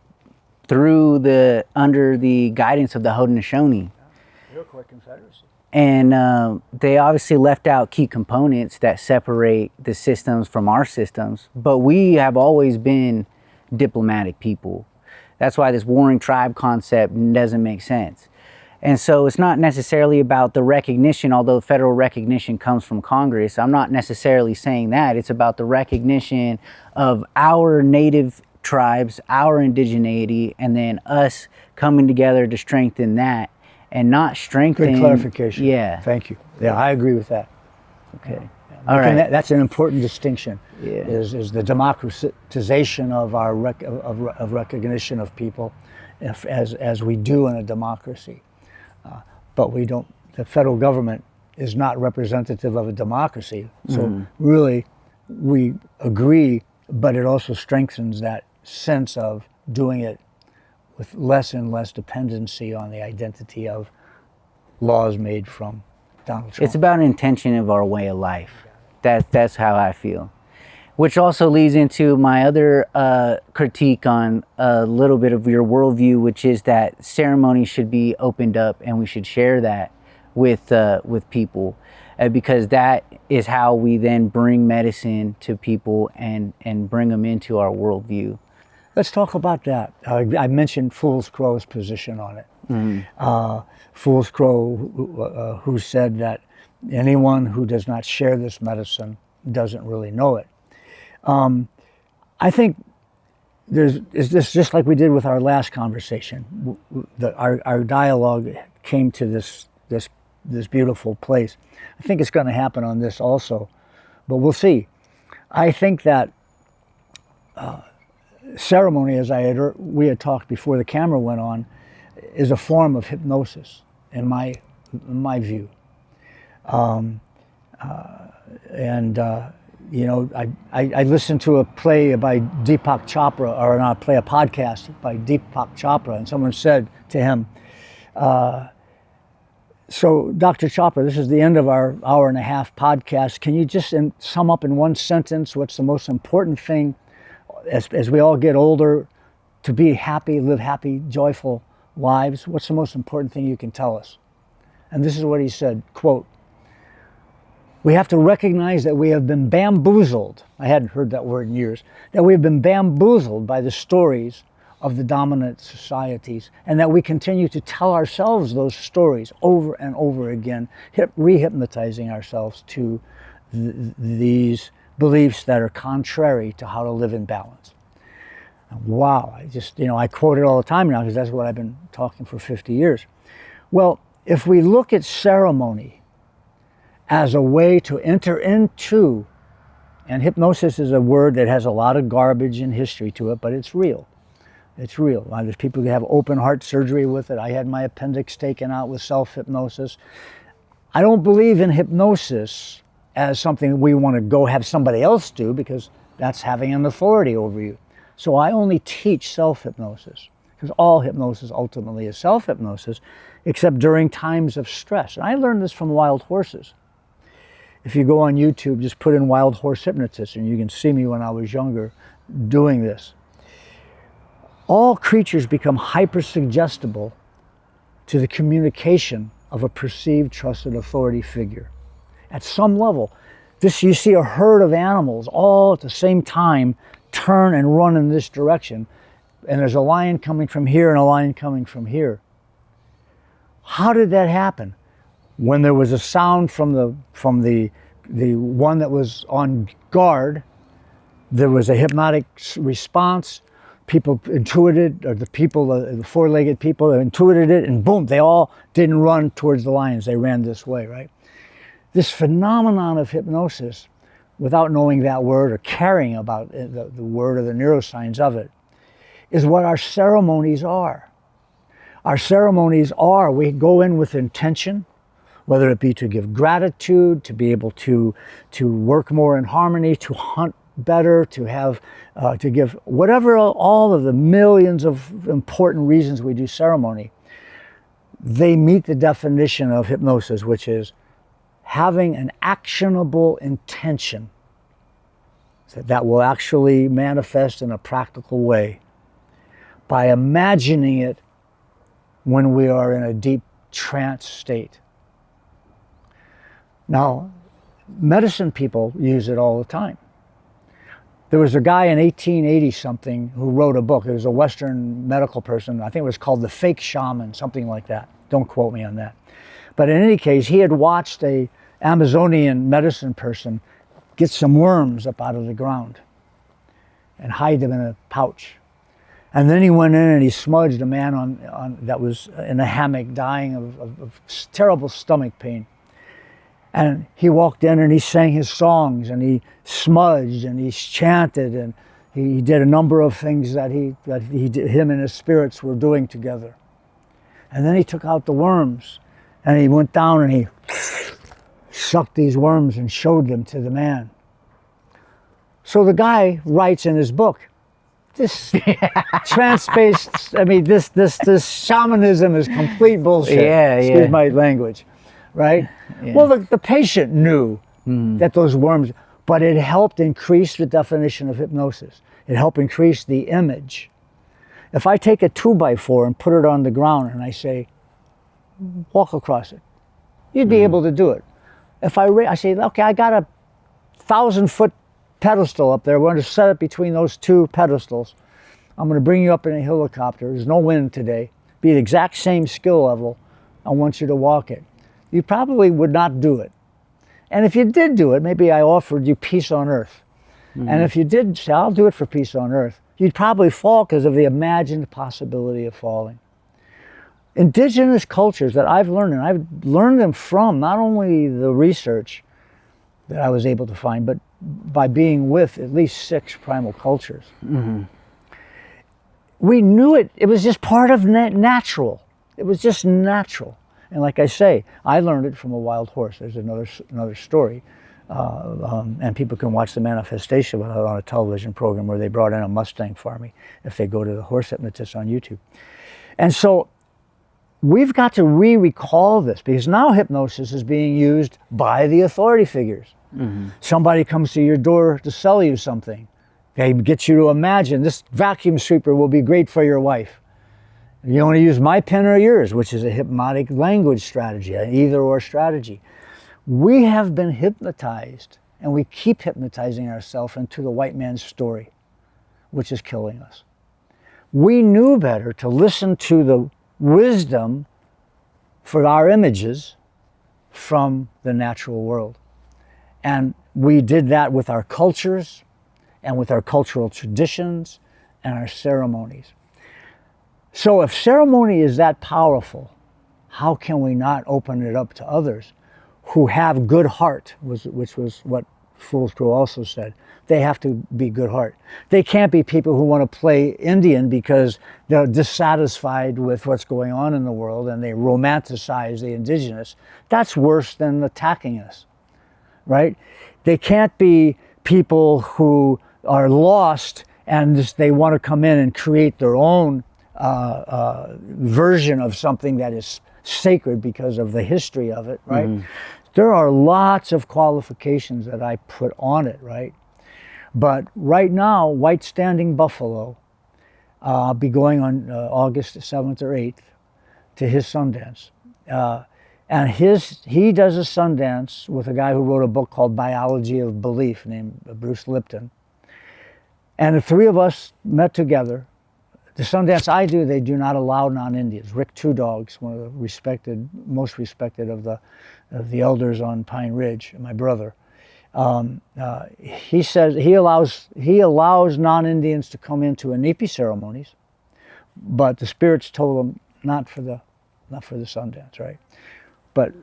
under the guidance of the Haudenosaunee.
Yurok Confederacy.
And they obviously left out key components that separate the systems from our systems, but we have always been diplomatic people. That's why this warring tribe concept doesn't make sense. And so it's not necessarily about the recognition, although federal recognition comes from Congress. I'm not necessarily saying that. It's about the recognition of our native tribes, our indigeneity, and then us coming together to strengthen that and not strengthen.
Good clarification.
Yeah.
Thank you. Yeah, I agree with that.
Okay.
All right. That's an important distinction.
Yeah.
Is the democratization of our recognition of people, as we do in a democracy, but we don't. The federal government is not representative of a democracy. So really, we agree, but it also strengthens that sense of doing it with less and less dependency on the identity of laws made from Donald Trump.
It's about an intention of our way of life. That's how I feel. Which also leads into my other critique on a little bit of your worldview, which is that ceremony should be opened up and we should share that with people, because that is how we then bring medicine to people and bring them into our worldview.
Let's talk about that. I mentioned Fool's Crow's position on it. Fool's Crow, who said that anyone who does not share this medicine doesn't really know it. I think is this just like we did with our last conversation. Our dialogue came to this beautiful place. I think it's going to happen on this also, but we'll see. I think that ceremony, as we had talked before the camera went on, is a form of hypnosis, in my view. I listened to a play by Deepak Chopra, or not a play, a podcast by Deepak Chopra, and someone said to him, so Dr. Chopra, this is the end of our hour-and-a-half podcast. Can you just sum up in one sentence what's the most important thing as we all get older to be happy, live happy, joyful lives? What's the most important thing you can tell us? And this is what he said, quote, "We have to recognize that we have been bamboozled," I hadn't heard that word in years, "that we have been bamboozled by the stories of the dominant societies, and that we continue to tell ourselves those stories over and over again, re-hypnotizing ourselves to these beliefs that are contrary to how to live in balance." Wow, I quote it all the time now because that's what I've been talking for 50 years. Well, if we look at ceremony as a way to enter into, and hypnosis is a word that has a lot of garbage and history to it, but it's real. It's real. There's people who have open heart surgery with it. I had my appendix taken out with self-hypnosis. I don't believe in hypnosis as something we want to go have somebody else do, because that's having an authority over you. So I only teach self-hypnosis, because all hypnosis ultimately is self-hypnosis, except during times of stress. And I learned this from wild horses. If you go on YouTube, just put in wild horse hypnotist, and you can see me when I was younger doing this. All creatures become hyper-suggestible to the communication of a perceived trusted authority figure. At some level, you see a herd of animals all at the same time turn and run in this direction, and there's a lion coming from here and a lion coming from here. How did that happen? When there was a sound from the one that was on guard, there was a hypnotic response. People intuited, or the four-legged people intuited it, and boom, they all didn't run towards the lions. They ran this way, right? This phenomenon of hypnosis, without knowing that word or caring about the word or the neuroscience of it, is what our ceremonies are. Our ceremonies are, we go in with intention, whether it be to give gratitude, to be able to work more in harmony, to hunt better, to have, to give whatever, all of the millions of important reasons we do ceremony, they meet the definition of hypnosis, which is having an actionable intention that will actually manifest in a practical way by imagining it when we are in a deep trance state. Now, medicine people use it all the time. There was a guy in 1880-something who wrote a book. It was a Western medical person. I think it was called The Fake Shaman, something like that. Don't quote me on that. But in any case, he had watched a Amazonian medicine person get some worms up out of the ground and hide them in a pouch. And then he went in and he smudged a man on that was in a hammock dying of terrible stomach pain. And he walked in and he sang his songs and he smudged and he chanted and he did a number of things that him and his spirits were doing together. And then he took out the worms and he went down and he sucked these worms and showed them to the man. So the guy writes in his book, this trance-based, I mean, this shamanism is complete bullshit. Excuse my language, right? Yeah. Well, the patient knew that those worms, but it helped increase the definition of hypnosis. It helped increase the image. If I take a 2x4 and put it on the ground and I say, walk across it, you'd be able to do it. If I say, okay, I got a 1,000-foot pedestal up there. We're going to set it between those two pedestals. I'm going to bring you up in a helicopter. There's no wind today. Be the exact same skill level. I want you to walk it. You probably would not do it. And if you did do it, maybe I offered you peace on earth. And if you did say, I'll do it for peace on earth, you'd probably fall because of the imagined possibility of falling. Indigenous cultures that I've learned, and I've learned them from not only the research that I was able to find, but by being with at least 6 primal cultures. We knew it. It was just part of natural. It was just natural. And like I say, I learned it from a wild horse. There's another story. And people can watch the manifestation on a television program where they brought in a Mustang for me if they go to the horse hypnotist on YouTube. And so we've got to recall this because now hypnosis is being used by the authority figures. Somebody comes to your door to sell you something. They get you to imagine this vacuum sweeper will be great for your wife. You want to use my pen or yours, which is a hypnotic language strategy, an either-or strategy. We have been hypnotized, and we keep hypnotizing ourselves into the white man's story, which is killing us. We knew better to listen to the wisdom for our images from the natural world. And we did that with our cultures and with our cultural traditions and our ceremonies. So if ceremony is that powerful, how can we not open it up to others who have good heart, which was what Fool's Crow also said. They have to be good heart. They can't be people who want to play Indian because they're dissatisfied with what's going on in the world and they romanticize the indigenous. That's worse than attacking us, right? They can't be people who are lost and they want to come in and create their own version of something that is sacred because of the history of it, right? There are lots of qualifications that I put on it, right? But right now, White Standing Buffalo, I'll be going on August 7th or 8th to his Sundance. And he does a Sundance with a guy who wrote a book called Biology of Belief named Bruce Lipton. And the 3 of us met together the Sundance I do, they do not allow non-Indians. Rick Two Dogs, one of the most respected of the elders on Pine Ridge, my brother, he says he allows non-Indians to come into Inipi ceremonies, but the spirits told them not for the Sundance, right? But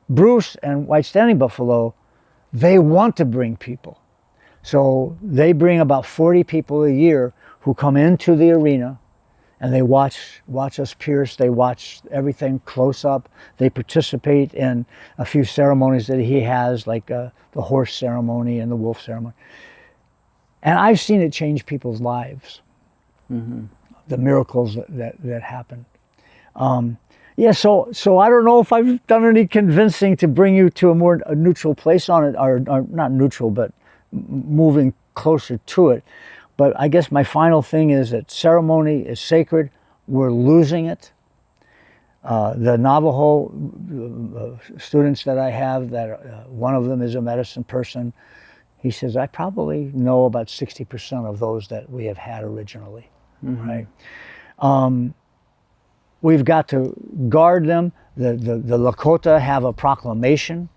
Bruce and White Standing Buffalo, they want to bring people. So they bring about 40 people a year who come into the arena, and they watch us pierce. They watch everything close up. They participate in a few ceremonies that he has, like the horse ceremony and the wolf ceremony. And I've seen it change people's lives, the miracles that happen. Yeah, so I don't know if I've done any convincing to bring you to a neutral place on it, or not neutral, but moving closer to it. But I guess my final thing is that ceremony is sacred. We're losing it. The Navajo students that I have, that one of them is a medicine person, he says, I probably know about 60% of those that we have had originally, right? We've got to guard them. The Lakota have a proclamation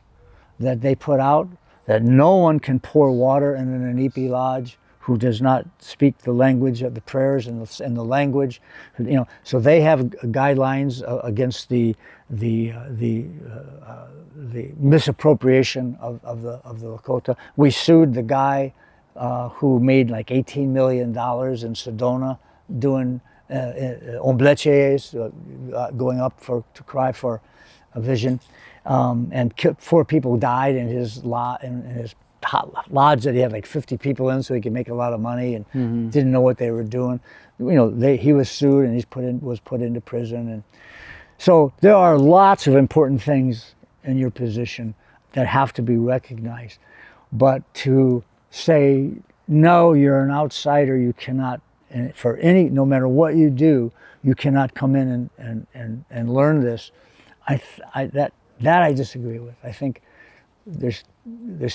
that they put out that no one can pour water in an Inipi lodge who does not speak the language of the prayers and the language, So they have guidelines against the misappropriation of the Lakota. We sued the guy who made like $18 million in Sedona doing ombleches, going up to cry for a vision, and 4 people died in his lodge that he had like 50 people in, so he could make a lot of money, and didn't know what they were doing. He was sued and was put into prison, and so there are lots of important things in your position that have to be recognized. But to say no, you're an outsider, you cannot. And no matter what you do, you cannot come in and learn this. That I disagree with. I think there's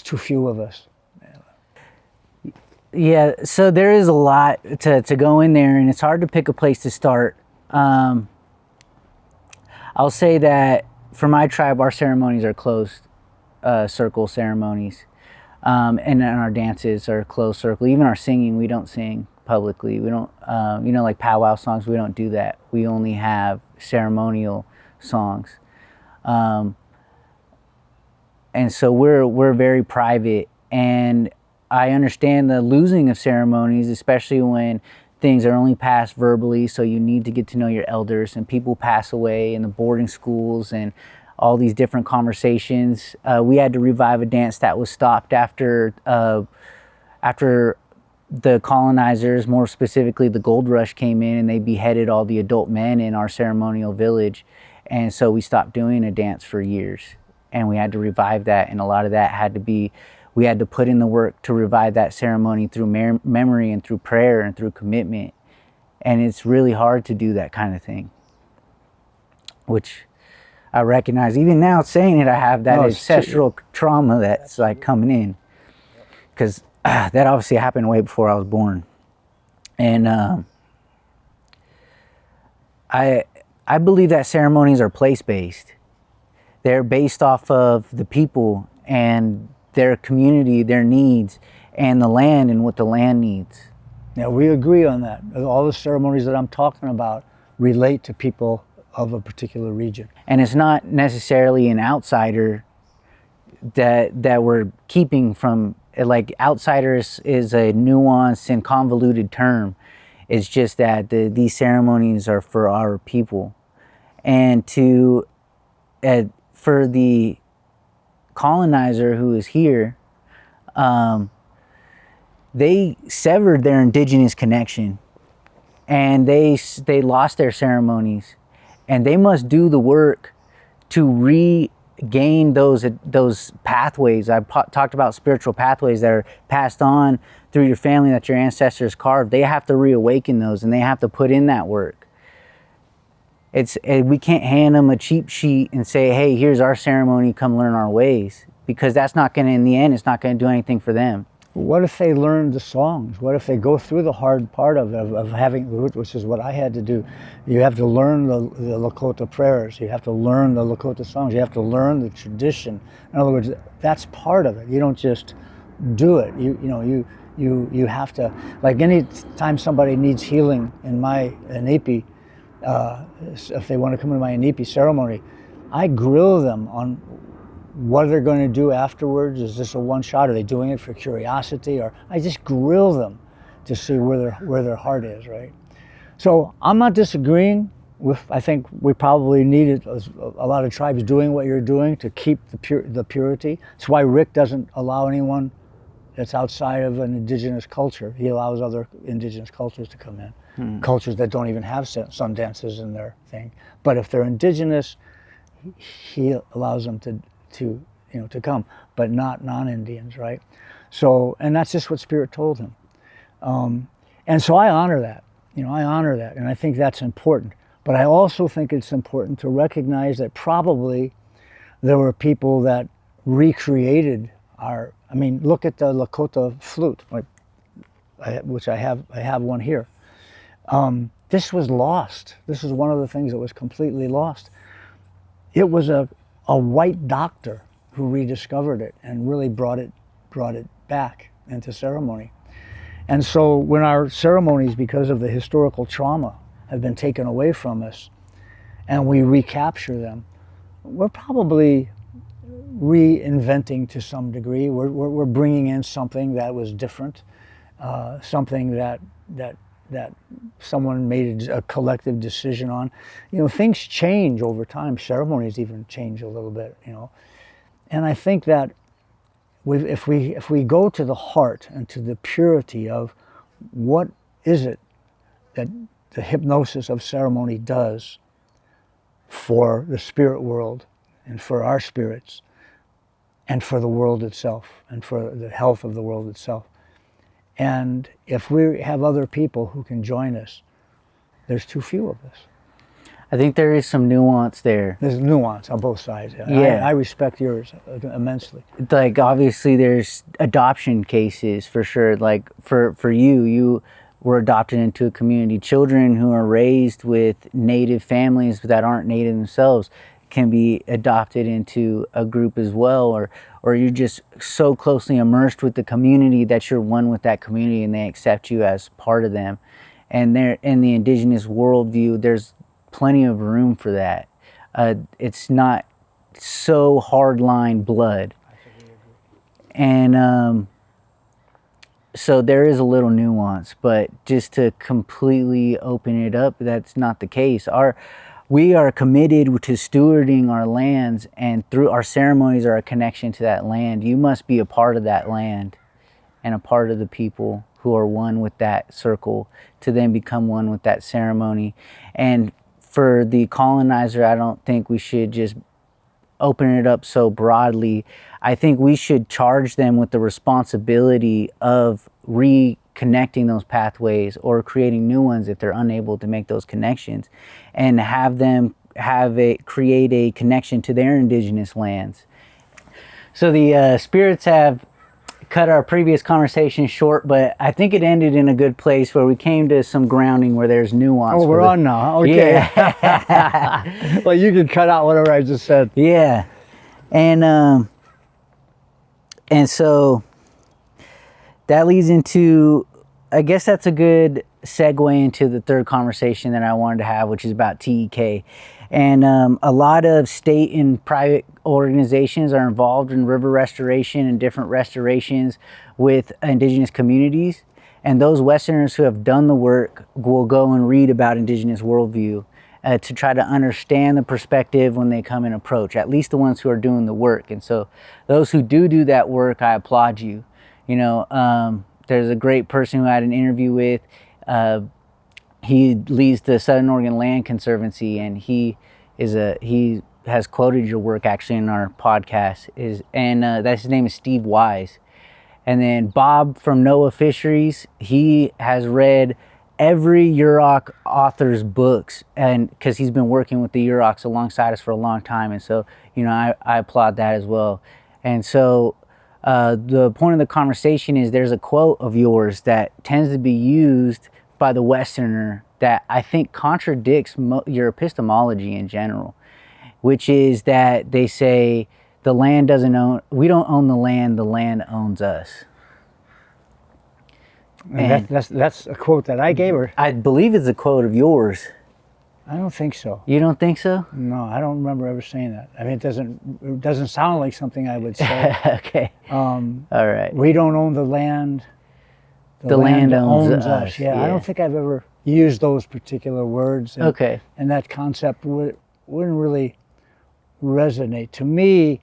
too few of us.
Yeah, so there is a lot to go in there, and it's hard to pick a place to start. I'll say that for my tribe, our ceremonies are closed circle ceremonies, and our dances are closed circle. Even our singing, we don't sing publicly. We don't, like powwow songs, we don't do that. We only have ceremonial songs. And so we're very private, and I understand the losing of ceremonies, especially when things are only passed verbally, so you need to get to know your elders, and people pass away in the boarding schools and all these different conversations. We had to revive a dance that was stopped after the colonizers, more specifically the gold rush, came in and they beheaded all the adult men in our ceremonial village. And so we stopped doing a dance for years, and we had to revive that. And a lot of that we had to put in the work to revive that ceremony through memory and through prayer and through commitment. And it's really hard to do that kind of thing, which I recognize even now saying it, I have that ancestral trauma that's like coming in, because that obviously happened way before I was born. And I believe that ceremonies are place-based. They're based off of the people and their community, their needs, and the land and what the land needs.
Yeah, we agree on that. All the ceremonies that I'm talking about relate to people of a particular region.
And it's not necessarily an outsider that we're keeping from. Like, outsiders is a nuanced and convoluted term. It's just that these ceremonies are for our people. And for the colonizer who is here, they severed their indigenous connection, and they lost their ceremonies, and they must do the work to regain those pathways. I've talked about spiritual pathways that are passed on through your family that your ancestors carved. They have to reawaken those, and they have to put in that work. We can't hand them a cheap sheet and say, hey, here's our ceremony, come learn our ways, because that's not going to, in the end, it's not going to do anything for them.
what if they learn the songs? What if they go through the hard part of having, which is what I had to do. You have to learn the Lakota prayers. You have to learn the Lakota songs. You have to learn the tradition. In other words, that's part of it. You don't just do it. You have to, like any time somebody needs healing in my Inipi, if they want to come to my Inipi ceremony, I grill them on what they're going to do afterwards. Is this a one shot? Are they doing it for curiosity? Or I just grill them to see where their heart is, right? So I'm not disagreeing with, I think we probably needed a lot of tribes doing what you're doing to keep the purity. That's why Rick doesn't allow anyone that's outside of an indigenous culture. He allows other indigenous cultures to come in, cultures that don't even have sun dances in their thing. But if they're indigenous, he allows them to come, but not non-Indians, right? So, and that's just what Spirit told him. And so I honor that, I honor that, and I think that's important. But I also think it's important to recognize that probably there were people that recreated look at the Lakota flute, which I have one here. This was lost. This is one of the things that was completely lost. It was a white doctor who rediscovered it and really brought it back into ceremony. And so when our ceremonies, because of the historical trauma, have been taken away from us and we recapture them, we're probably reinventing to some degree. We're bringing in something that was different, something that someone made a collective decision on. Things change over time. Ceremonies even change a little bit, And I think that if we go to the heart and to the purity of what is it that the hypnosis of ceremony does for the spirit world and for our spirits and for the world itself and for the health of the world itself. And if we have other people who can join us, there's too few of us.
I think there is some nuance there.
There's nuance on both sides.
Yeah.
I respect yours immensely.
Like, obviously there's adoption cases for sure. Like for you were adopted into a community. Children who are raised with Native families that aren't Native themselves can be adopted into a group as well, or you're just so closely immersed with the community that you're one with that community and they accept you as part of them. And there, in the Indigenous worldview, there's plenty of room for that. It's not so hardline blood. And so there is a little nuance, but just to completely open it up, that's not the case. We are committed to stewarding our lands, and through our ceremonies are a connection to that land. You must be a part of that land and a part of the people who are one with that circle to then become one with that ceremony. And for the colonizer, I don't think we should just open it up so broadly. I think we should charge them with the responsibility of reconnecting those pathways or creating new ones if they're unable to make those connections, and have them create a connection to their indigenous lands. So the spirits have cut our previous conversation short, but I think it ended in a good place where we came to some grounding where there's nuance.
Oh, we're on now. Okay. Yeah. Well, you can cut out whatever I just said.
Yeah. And so that leads into, I guess that's a good segue into the third conversation that I wanted to have, which is about TEK. And a lot of state and private organizations are involved in river restoration and different restorations with indigenous communities. And those Westerners who have done the work will go and read about Indigenous Worldview to try to understand the perspective when they come and approach, at least the ones who are doing the work. And so those who do that work, I applaud you. There's a great person who I had an interview with. He leads the Southern Oregon Land Conservancy, and he has quoted your work actually in our podcast. That's his name is Steve Wise. And then Bob from NOAA Fisheries, he has read every Yurok author's books, and because he's been working with the Yuroks alongside us for a long time, and so I applaud that as well. And so the point of the conversation is there's a quote of yours that tends to be used by the Westerner that I think contradicts your epistemology in general, which is that they say the land doesn't own, we don't own the land owns us.
And that's a quote that I gave her.
I believe it's a quote of yours.
I don't think so.
You don't think so?
No, I don't remember ever saying that. I mean, it doesn't sound like something I would say.
Okay. All right.
We don't own the land.
The land owns us.
Yeah, I don't think I've ever used those particular words. And,
Okay.
And that concept wouldn't really resonate. To me,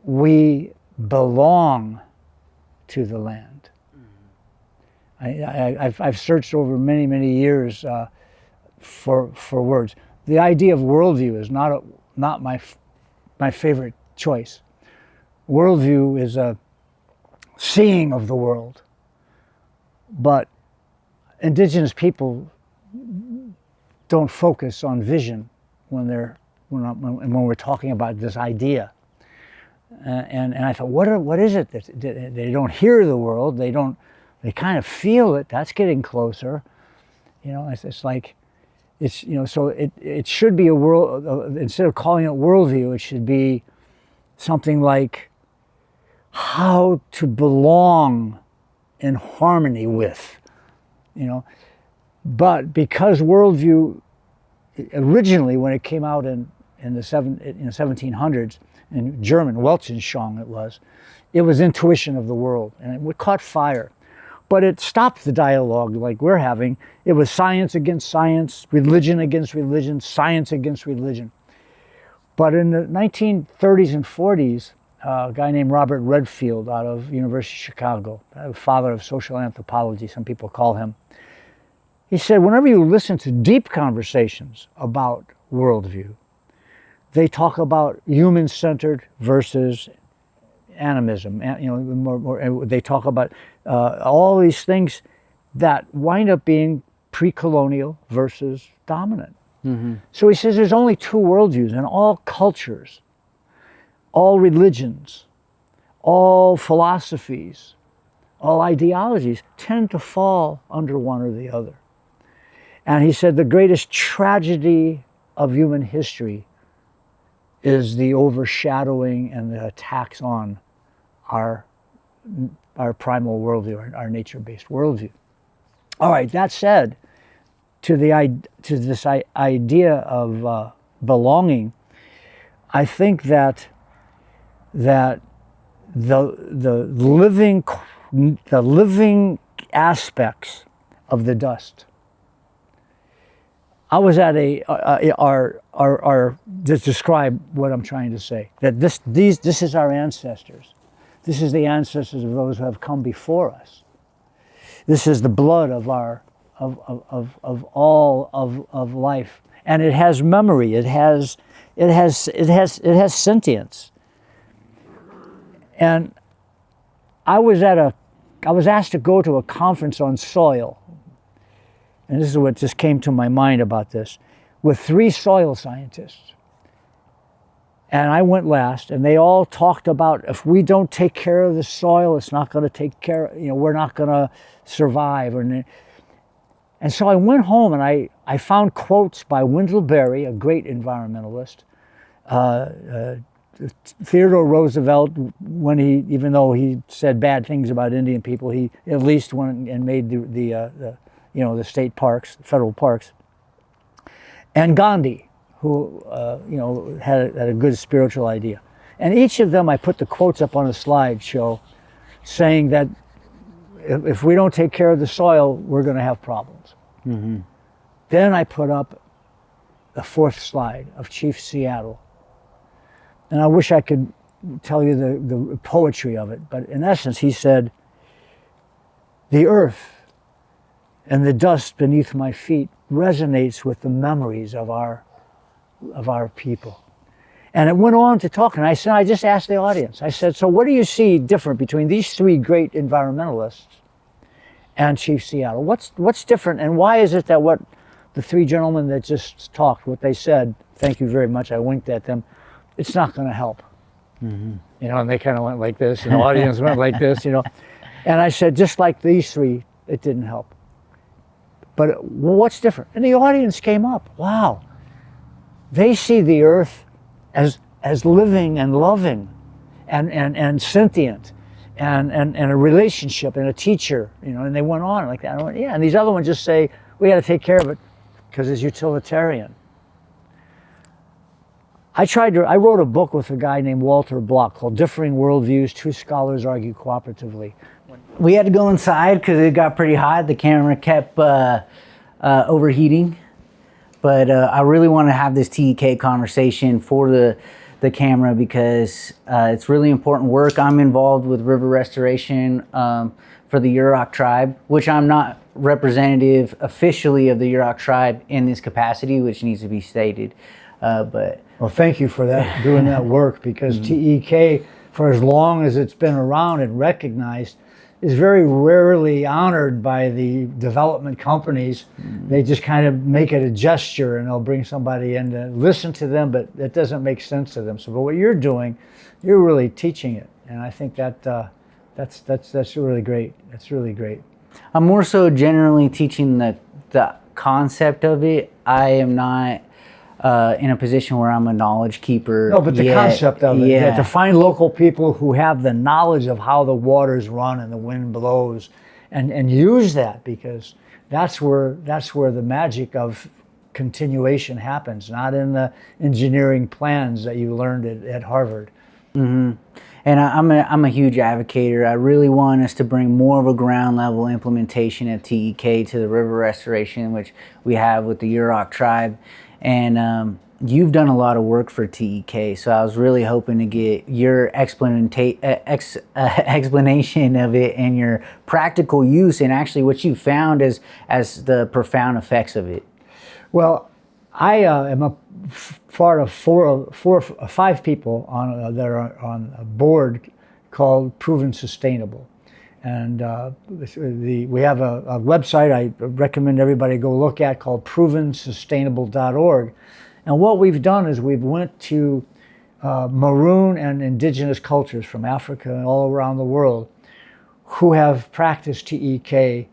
we belong to the land. I've searched over many years for words. The idea of worldview is not my favorite choice. Worldview is a seeing of the world, but indigenous people don't focus on vision when we're talking about this idea. And I thought, what is it that they don't hear the world? They kind of feel it. That's getting closer. You know, it's like, so it should be a world, instead of calling it worldview, it should be something like how to belong in harmony with, But because worldview, originally when it came out in the 1700s, in German, Weltanschauung it was intuition of the world, and it caught fire. But it stopped the dialogue like we're having. It was science against science, religion against religion, science against religion. But in the 1930s and 40s, a guy named Robert Redfield out of University of Chicago, the father of social anthropology, some people call him, he said, whenever you listen to deep conversations about worldview, they talk about human-centered versus animism. They talk about all these things that wind up being pre-colonial versus dominant. Mm-hmm. So he says there's only two worldviews, and all cultures, all religions, all philosophies, all ideologies tend to fall under one or the other. And he said the greatest tragedy of human history is the overshadowing and the attacks on our primal worldview, our nature-based worldview. All right, that said, to this idea of belonging, I think that the living aspects of the dust. I was at to describe what I'm trying to say, that this is our ancestors. This is the ancestors of those who have come before us. This is the blood of all of life, and it has memory. It has sentience. And I was asked to go to a conference on soil. And this is what just came to my mind about this, with 3 soil scientists. And I went last, and they all talked about if we don't take care of the soil, it's not going to take care, we're not going to survive. And so I went home and I found quotes by Wendell Berry, a great environmentalist, Theodore Roosevelt, even though he said bad things about Indian people, he at least went and made the state parks, federal parks, and Gandhi, who had a good spiritual idea. And each of them, I put the quotes up on a slideshow, saying that if we don't take care of the soil, we're going to have problems. Mm-hmm. Then I put up the 4th slide of Chief Seattle, and I wish I could tell you the poetry of it, but in essence, he said, "The earth and the dust beneath my feet resonates with the memories of our people." And it went on to talk, and I just asked the audience, I said, so what do you see different between these 3 great environmentalists and Chief Seattle? What's different, and why is it that what the 3 gentlemen that just talked, what they said, thank you very much, I winked at them, it's not going to help. Mm-hmm. you know, and they kind of went like this, and the audience went like this, you know. And I said, just like these three, it didn't help. But what's different? And the audience came up. Wow. They see the earth as living and loving and sentient and a relationship and a teacher, you know, and they went on like that. I went, yeah, and these other ones just say, we got to take care of it because it's utilitarian. I wrote a book with a guy named Walter Block called Differing Worldviews, Two Scholars Argue Cooperatively.
We had to go inside because it got pretty hot. The camera kept overheating. But I really want to have this TEK conversation for the camera because it's really important work. I'm involved with river restoration for the Yurok tribe, which I'm not representative officially of the Yurok tribe in this capacity, which needs to be stated.
Well, thank you for that, doing that work, because TEK, for as long as it's been around and recognized, is very rarely honored by the development companies. They just kind of make it a gesture, and they'll bring somebody in to listen to them, but it doesn't make sense to them. So, but what you're doing, you're really teaching it, and I think that that's really great. That's really great.
I'm more so generally teaching the concept of it. I am not in a position where I'm a knowledge keeper.
No, but the concept of it,
yeah.
To find local people who have the knowledge of how the waters run and the wind blows, and use that, because that's where the magic of continuation happens, not in the engineering plans that you learned at Harvard.
Mm-hmm. And I'm a huge advocator. I really want us to bring more of a ground level implementation of TEK to the river restoration, which we have with the Yurok tribe. And you've done a lot of work for TEK, so I was really hoping to get your explanation of it and your practical use, and actually what you found as the profound effects of it.
Well, I am a part of five people that are on a board called Proven Sustainable. And we have a website I recommend everybody go look at called provensustainable.org. And what we've done is we've went to maroon and indigenous cultures from Africa and all around the world who have practiced TEK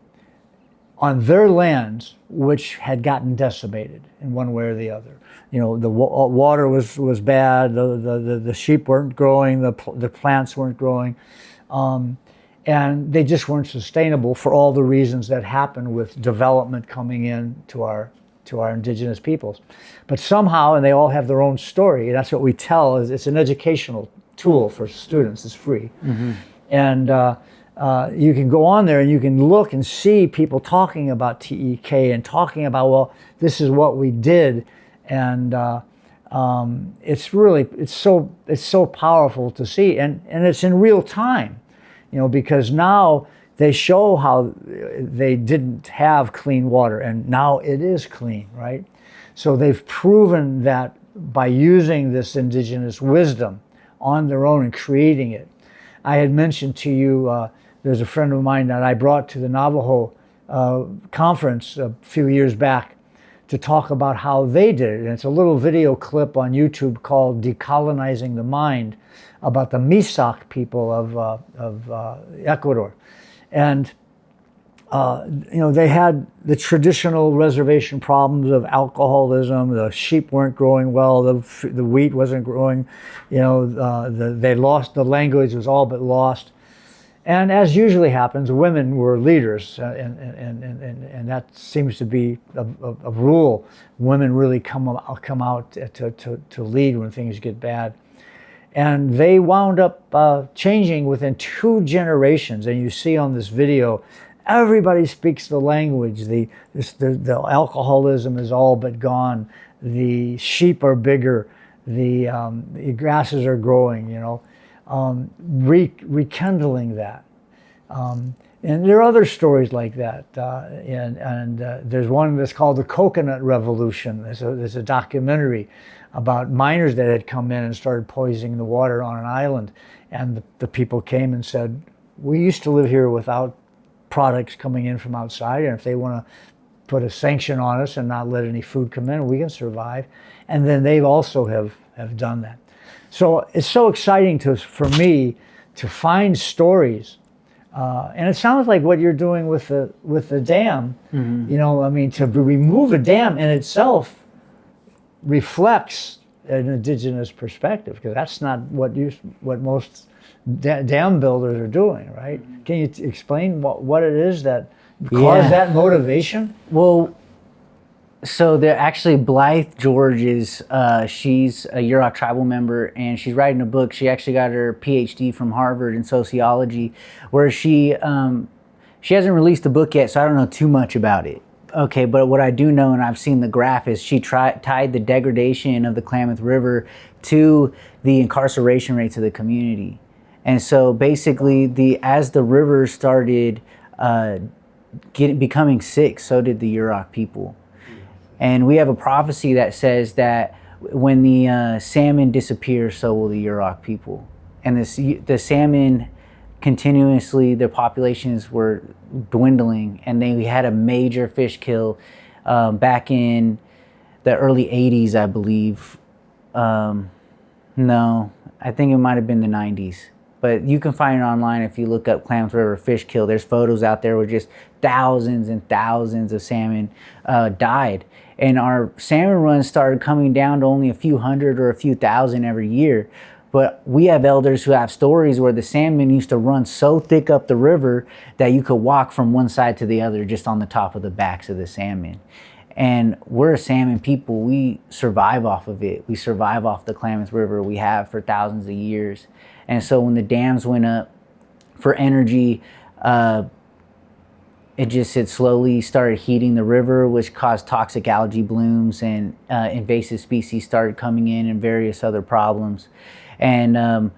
on their lands, which had gotten decimated in one way or the other. You know, the water was bad, the sheep weren't growing, the plants weren't growing. And they just weren't sustainable for all the reasons that happen with development coming in to our indigenous peoples. But somehow, and they all have their own story, and that's what we tell, is it's an educational tool for students, it's free. Mm-hmm. And you can go on there and you can look and see people talking about TEK and talking about, well, this is what we did. And it's so powerful to see, and it's in real time. You know, because now they show how they didn't have clean water, and now it is clean, right? So they've proven that by using this indigenous wisdom on their own and creating it. I had mentioned to you, there's a friend of mine that I brought to the Navajo conference a few years back to talk about how they did it. And it's a little video clip on YouTube called Decolonizing the Mind, about the Misak people of Ecuador. And you know, they had the traditional reservation problems of alcoholism, the sheep weren't growing well, the wheat wasn't growing, you know, they lost, the language was all but lost. And as usually happens, women were leaders, and that seems to be a rule. Women really come out to lead when things get bad. And they wound up changing within 2 generations. And you see on this video, everybody speaks the language. The alcoholism is all but gone. The sheep are bigger. The grasses are growing, you know, rekindling that. And there are other stories like that. And there's one that's called the Coconut Revolution. There's a documentary about miners that had come in and started poisoning the water on an island. And the people came and said, we used to live here without products coming in from outside, and if they want to put a sanction on us and not let any food come in, we can survive. And then they also have done that. So it's so exciting for me to find stories. And it sounds like what you're doing with the dam. You know, I mean, to remove a dam in itself reflects an indigenous perspective, because that's not what most dam builders are doing, right? Can you explain what it is that caused that motivation?
Well, so they're actually Blythe George is she's a Yurok tribal member, and she's writing a book. She actually got her PhD from Harvard in sociology, where she hasn't released a book yet, so I don't know too much about it. Okay, but what I do know, and I've seen the graph, is she tied the degradation of the Klamath River to the incarceration rates of the community. And so basically, as the river started becoming sick, so did the Yurok people. And we have a prophecy that says that when the salmon disappears, so will the Yurok people. And the salmon continuously, their populations were dwindling, and we had a major fish kill back in the early 80s, I believe. No, I think it might have been the 90s. But you can find it online if you look up Klamath River fish kill. There's photos out there where just thousands and thousands of salmon died. And our salmon runs started coming down to only a few hundred or a few thousand every year. But we have elders who have stories where the salmon used to run so thick up the river that you could walk from one side to the other just on the top of the backs of the salmon. And we're a salmon people. We survive off of it. We survive off the Klamath River. We have for thousands of years. And so when the dams went up for energy, it slowly started heating the river, which caused toxic algae blooms, and invasive species started coming in and various other problems. And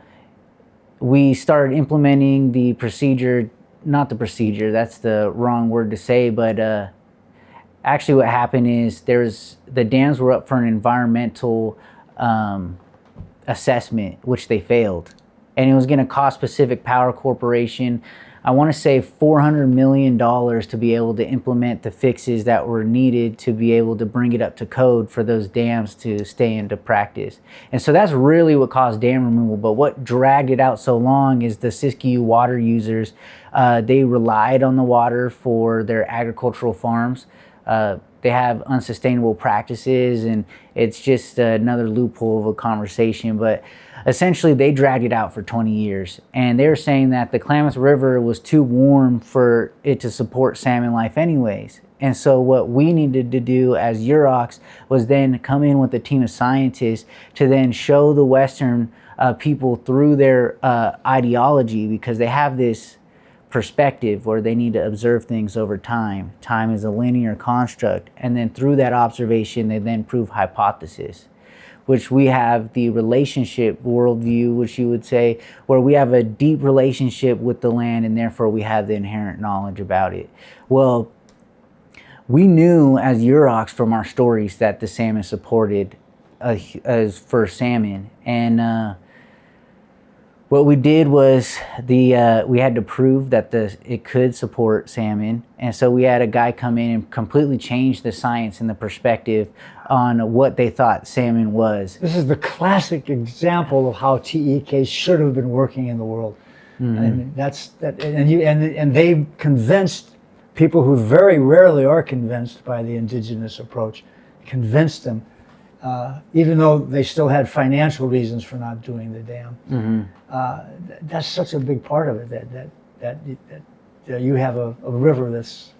we started implementing the procedure, not the procedure, that's the wrong word to say, but actually what happened is the dams were up for an environmental assessment, which they failed. And it was going to cost Pacific Power Corporation, I want to say $400 million to be able to implement the fixes that were needed to be able to bring it up to code for those dams to stay into practice. And so that's really what caused dam removal. But what dragged it out so long is the Siskiyou water users. They relied on the water for their agricultural farms. They have unsustainable practices, and it's just another loophole of a conversation. But essentially, they dragged it out for 20 years. And they were saying that the Klamath River was too warm for it to support salmon life anyways. And so what we needed to do as Yuroks was then come in with a team of scientists to then show the Western people through their ideology, because they have this perspective where they need to observe things over time. Time is a linear construct. And then through that observation, they then prove hypothesis, which we have the relationship worldview, which you would say, where we have a deep relationship with the land, and therefore we have the inherent knowledge about it. Well, we knew as Yuroks from our stories that the salmon supported as for salmon. And what we did was we had to prove that it could support salmon. And so we had a guy come in and completely change the science and the perspective on what they thought salmon was.
This is the classic example of how TEK should have been working in the world. Mm-hmm. And they convinced people who very rarely are convinced by the indigenous approach, convinced them, even though they still had financial reasons for not doing the dam. Mm-hmm. That's such a big part of it, that you have a river that's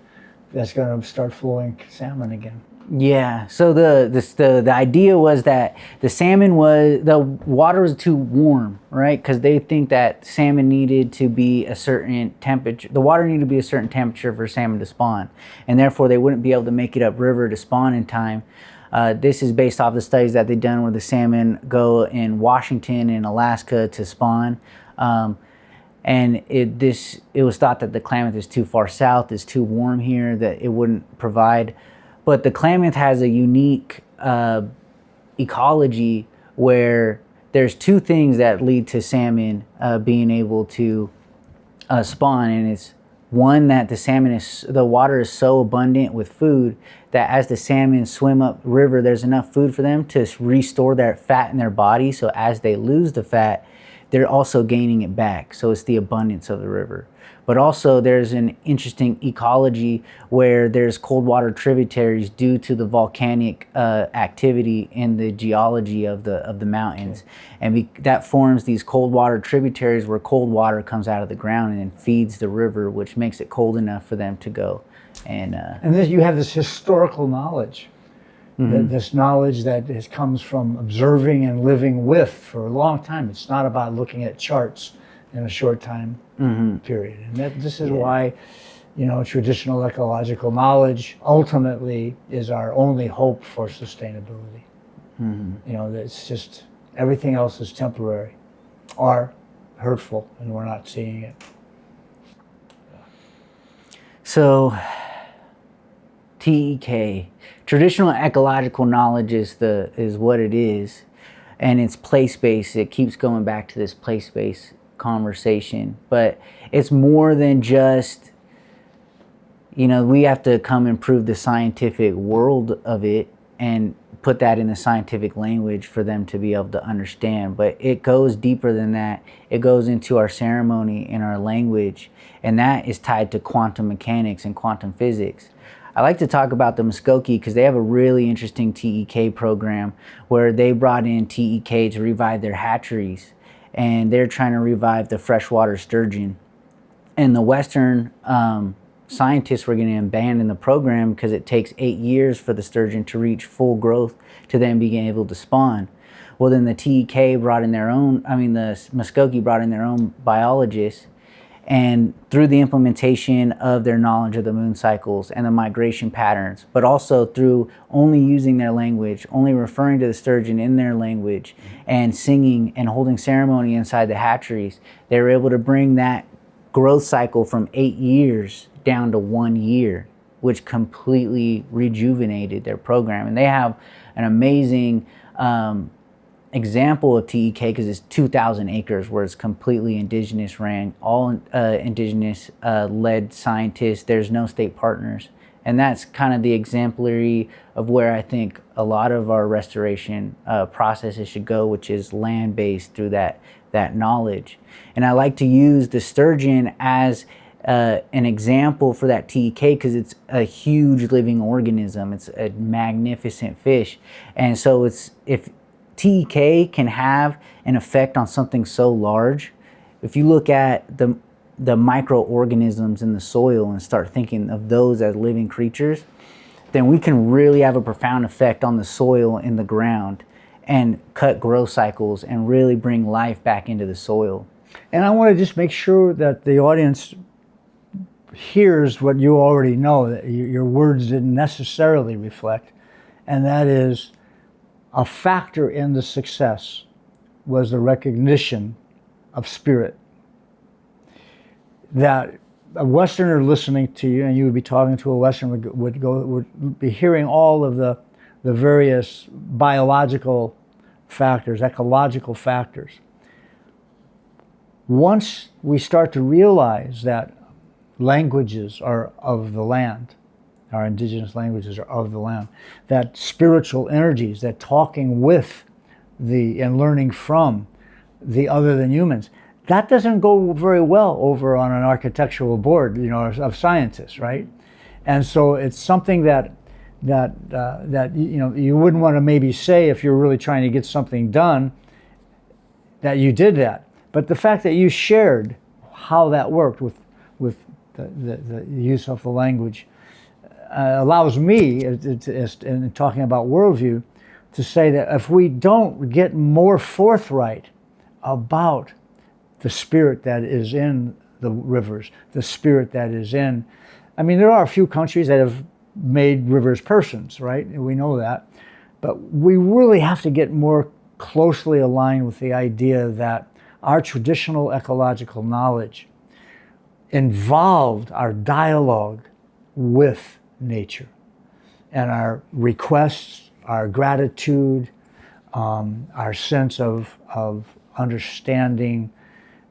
going to start flowing salmon again.
Yeah. So the idea was that the water was too warm, right? Because they think that salmon needed to be a certain temperature. The water needed to be a certain temperature for salmon to spawn, and therefore they wouldn't be able to make it upriver to spawn in time. This is based off the studies that they've done where the salmon go in Washington and Alaska to spawn. And it was thought that the Klamath is too far south, it's too warm here, that it wouldn't provide. But the Klamath has a unique ecology where there's two things that lead to salmon being able to spawn, and it's One, that the water is so abundant with food that as the salmon swim up river, there's enough food for them to restore their fat in their body. So as they lose the fat, they're also gaining it back. So it's the abundance of the river. But also there's an interesting ecology where there's cold water tributaries due to the volcanic activity in the geology of the mountains. And that forms these cold water tributaries where cold water comes out of the ground and then feeds the river, which makes it cold enough for them to go. And
this, you have this historical knowledge, this knowledge that comes from observing and living with for a long time. It's not about looking at charts in a short time period. And this is why, traditional ecological knowledge ultimately is our only hope for sustainability. It's just, everything else is temporary or hurtful, and we're not seeing it.
So, TEK, traditional ecological knowledge is what it is, and it's place-based. It keeps going back to this place-based conversation, but it's more than just, we have to come and prove the scientific world of it and put that in the scientific language for them to be able to understand. But it goes deeper than that. It goes into our ceremony and our language, and that is tied to quantum mechanics and quantum physics. I like to talk about the Muscogee because they have a really interesting TEK program where they brought in TEK to revive their hatcheries, and they're trying to revive the freshwater sturgeon. And the Western scientists were going to abandon the program because it takes 8 years for the sturgeon to reach full growth to then being able to spawn. Well, then the TEK brought in the Muscogee brought in their own biologists, and through the implementation of their knowledge of the moon cycles and the migration patterns, but also through only using their language, only referring to the sturgeon in their language, and singing and holding ceremony inside the hatcheries, they were able to bring that growth cycle from 8 years down to 1 year, which completely rejuvenated their program. And they have an amazing example of TEK because it's 2,000 acres where it's completely indigenous ran, all indigenous led scientists. There's no state partners. And that's kind of the exemplary of where I think a lot of our restoration processes should go, which is land-based through that knowledge. And I like to use the sturgeon as an example for that TEK because it's a huge living organism. It's a magnificent fish. And so if TEK can have an effect on something so large, if you look at the microorganisms in the soil and start thinking of those as living creatures, then we can really have a profound effect on the soil in the ground and cut growth cycles and really bring life back into the soil.
And I want to just make sure that the audience hears what you already know, that your words didn't necessarily reflect, and that is a factor in the success was the recognition of spirit. That a Westerner listening to you, and you would be talking to a Westerner, would be hearing all of the various biological factors, ecological factors. Once we start to realize that languages are of the land, our indigenous languages are of the land, that spiritual energies, that talking with and learning from the other than humans, that doesn't go very well over on an architectural board, of scientists, right? And so it's something that you wouldn't want to maybe say if you're really trying to get something done that you did that. But the fact that you shared how that worked with the use of the language allows me, in talking about worldview, to say that if we don't get more forthright about the spirit that is in the rivers, the spirit that is in, there are a few countries that have made rivers persons, right? We know that. But we really have to get more closely aligned with the idea that our traditional ecological knowledge involved our dialogue with nature and our requests, our gratitude, our sense of understanding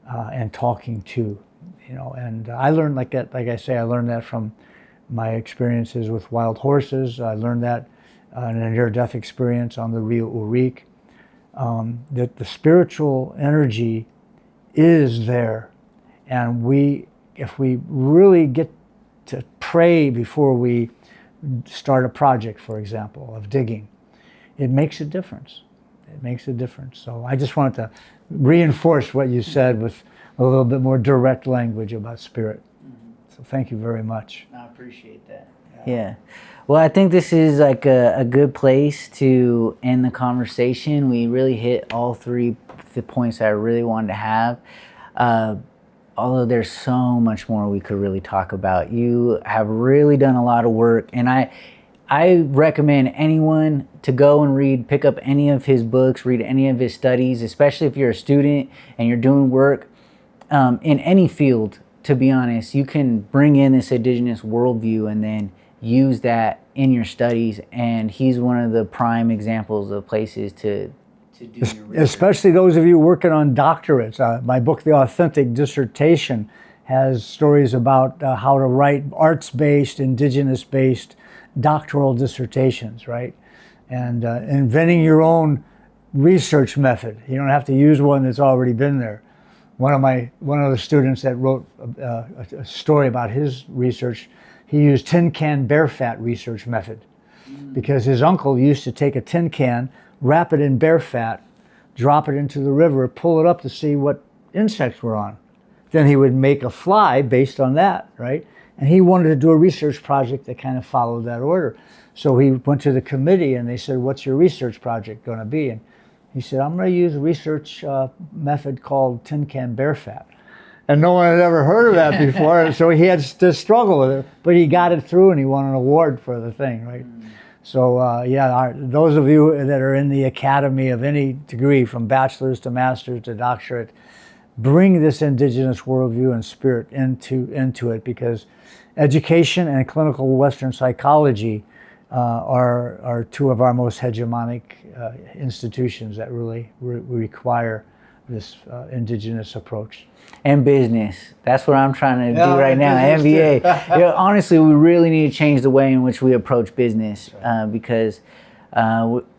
and talking to. you know. And I learned like that. Like I say, I learned that from my experiences with wild horses. I learned that in a near-death experience on the Rio Yurok. That the spiritual energy is there, and if we really get to pray before we start a project, for example, of digging, it makes a difference. It makes a difference. So I just wanted to reinforce what you said with a little bit more direct language about spirit. So thank you very much.
I appreciate that. Yeah. Well, I think this is like a good place to end the conversation. We really hit all three the points that I really wanted to have. Although there's so much more we could really talk about. You have really done a lot of work, and I recommend anyone to go and pick up any of his books, read any of his studies, especially if you're a student and you're doing work in any field. To be honest, you can bring in this indigenous worldview and then use that in your studies, and he's one of the prime examples of places to do your research.
Especially those of you working on doctorates. My book, The Authentic Dissertation, has stories about how to write arts-based, indigenous-based doctoral dissertations, right? And inventing your own research method. You don't have to use one that's already been there. One of the students that wrote a story about his research, he used tin can bear fat research method, because his uncle used to take a tin can, wrap it in bear fat, drop it into the river, pull it up to see what insects were on. Then he would make a fly based on that, right? And he wanted to do a research project that kind of followed that order. So he went to the committee and they said, "What's your research project going to be?" And he said, "I'm going to use a research method called tin can bear fat." And no one had ever heard of that before, so he had to struggle with it. But he got it through and he won an award for the thing, right? So those of you that are in the academy of any degree, from bachelor's to master's to doctorate, bring this indigenous worldview and spirit into it, because education and clinical Western psychology are two of our most hegemonic institutions that really require this indigenous approach.
And business. That's what I'm trying to do right now. MBA. Honestly, we really need to change the way in which we approach business, because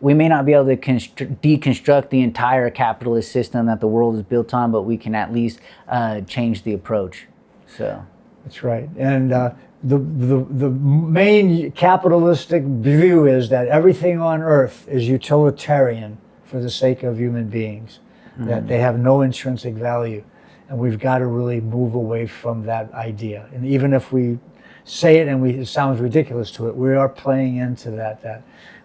we may not be able to deconstruct the entire capitalist system that the world is built on, but we can at least change the approach. So
that's right. And the main capitalistic view is that everything on earth is utilitarian for the sake of human beings, that they have no intrinsic value. And we've got to really move away from that idea. And even if we say it and it sounds ridiculous to it, we are playing into that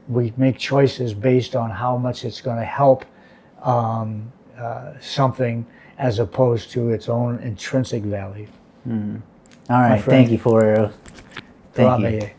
we make choices based on how much it's going to help something as opposed to its own intrinsic value.
All right. Thank you for it. Thank you.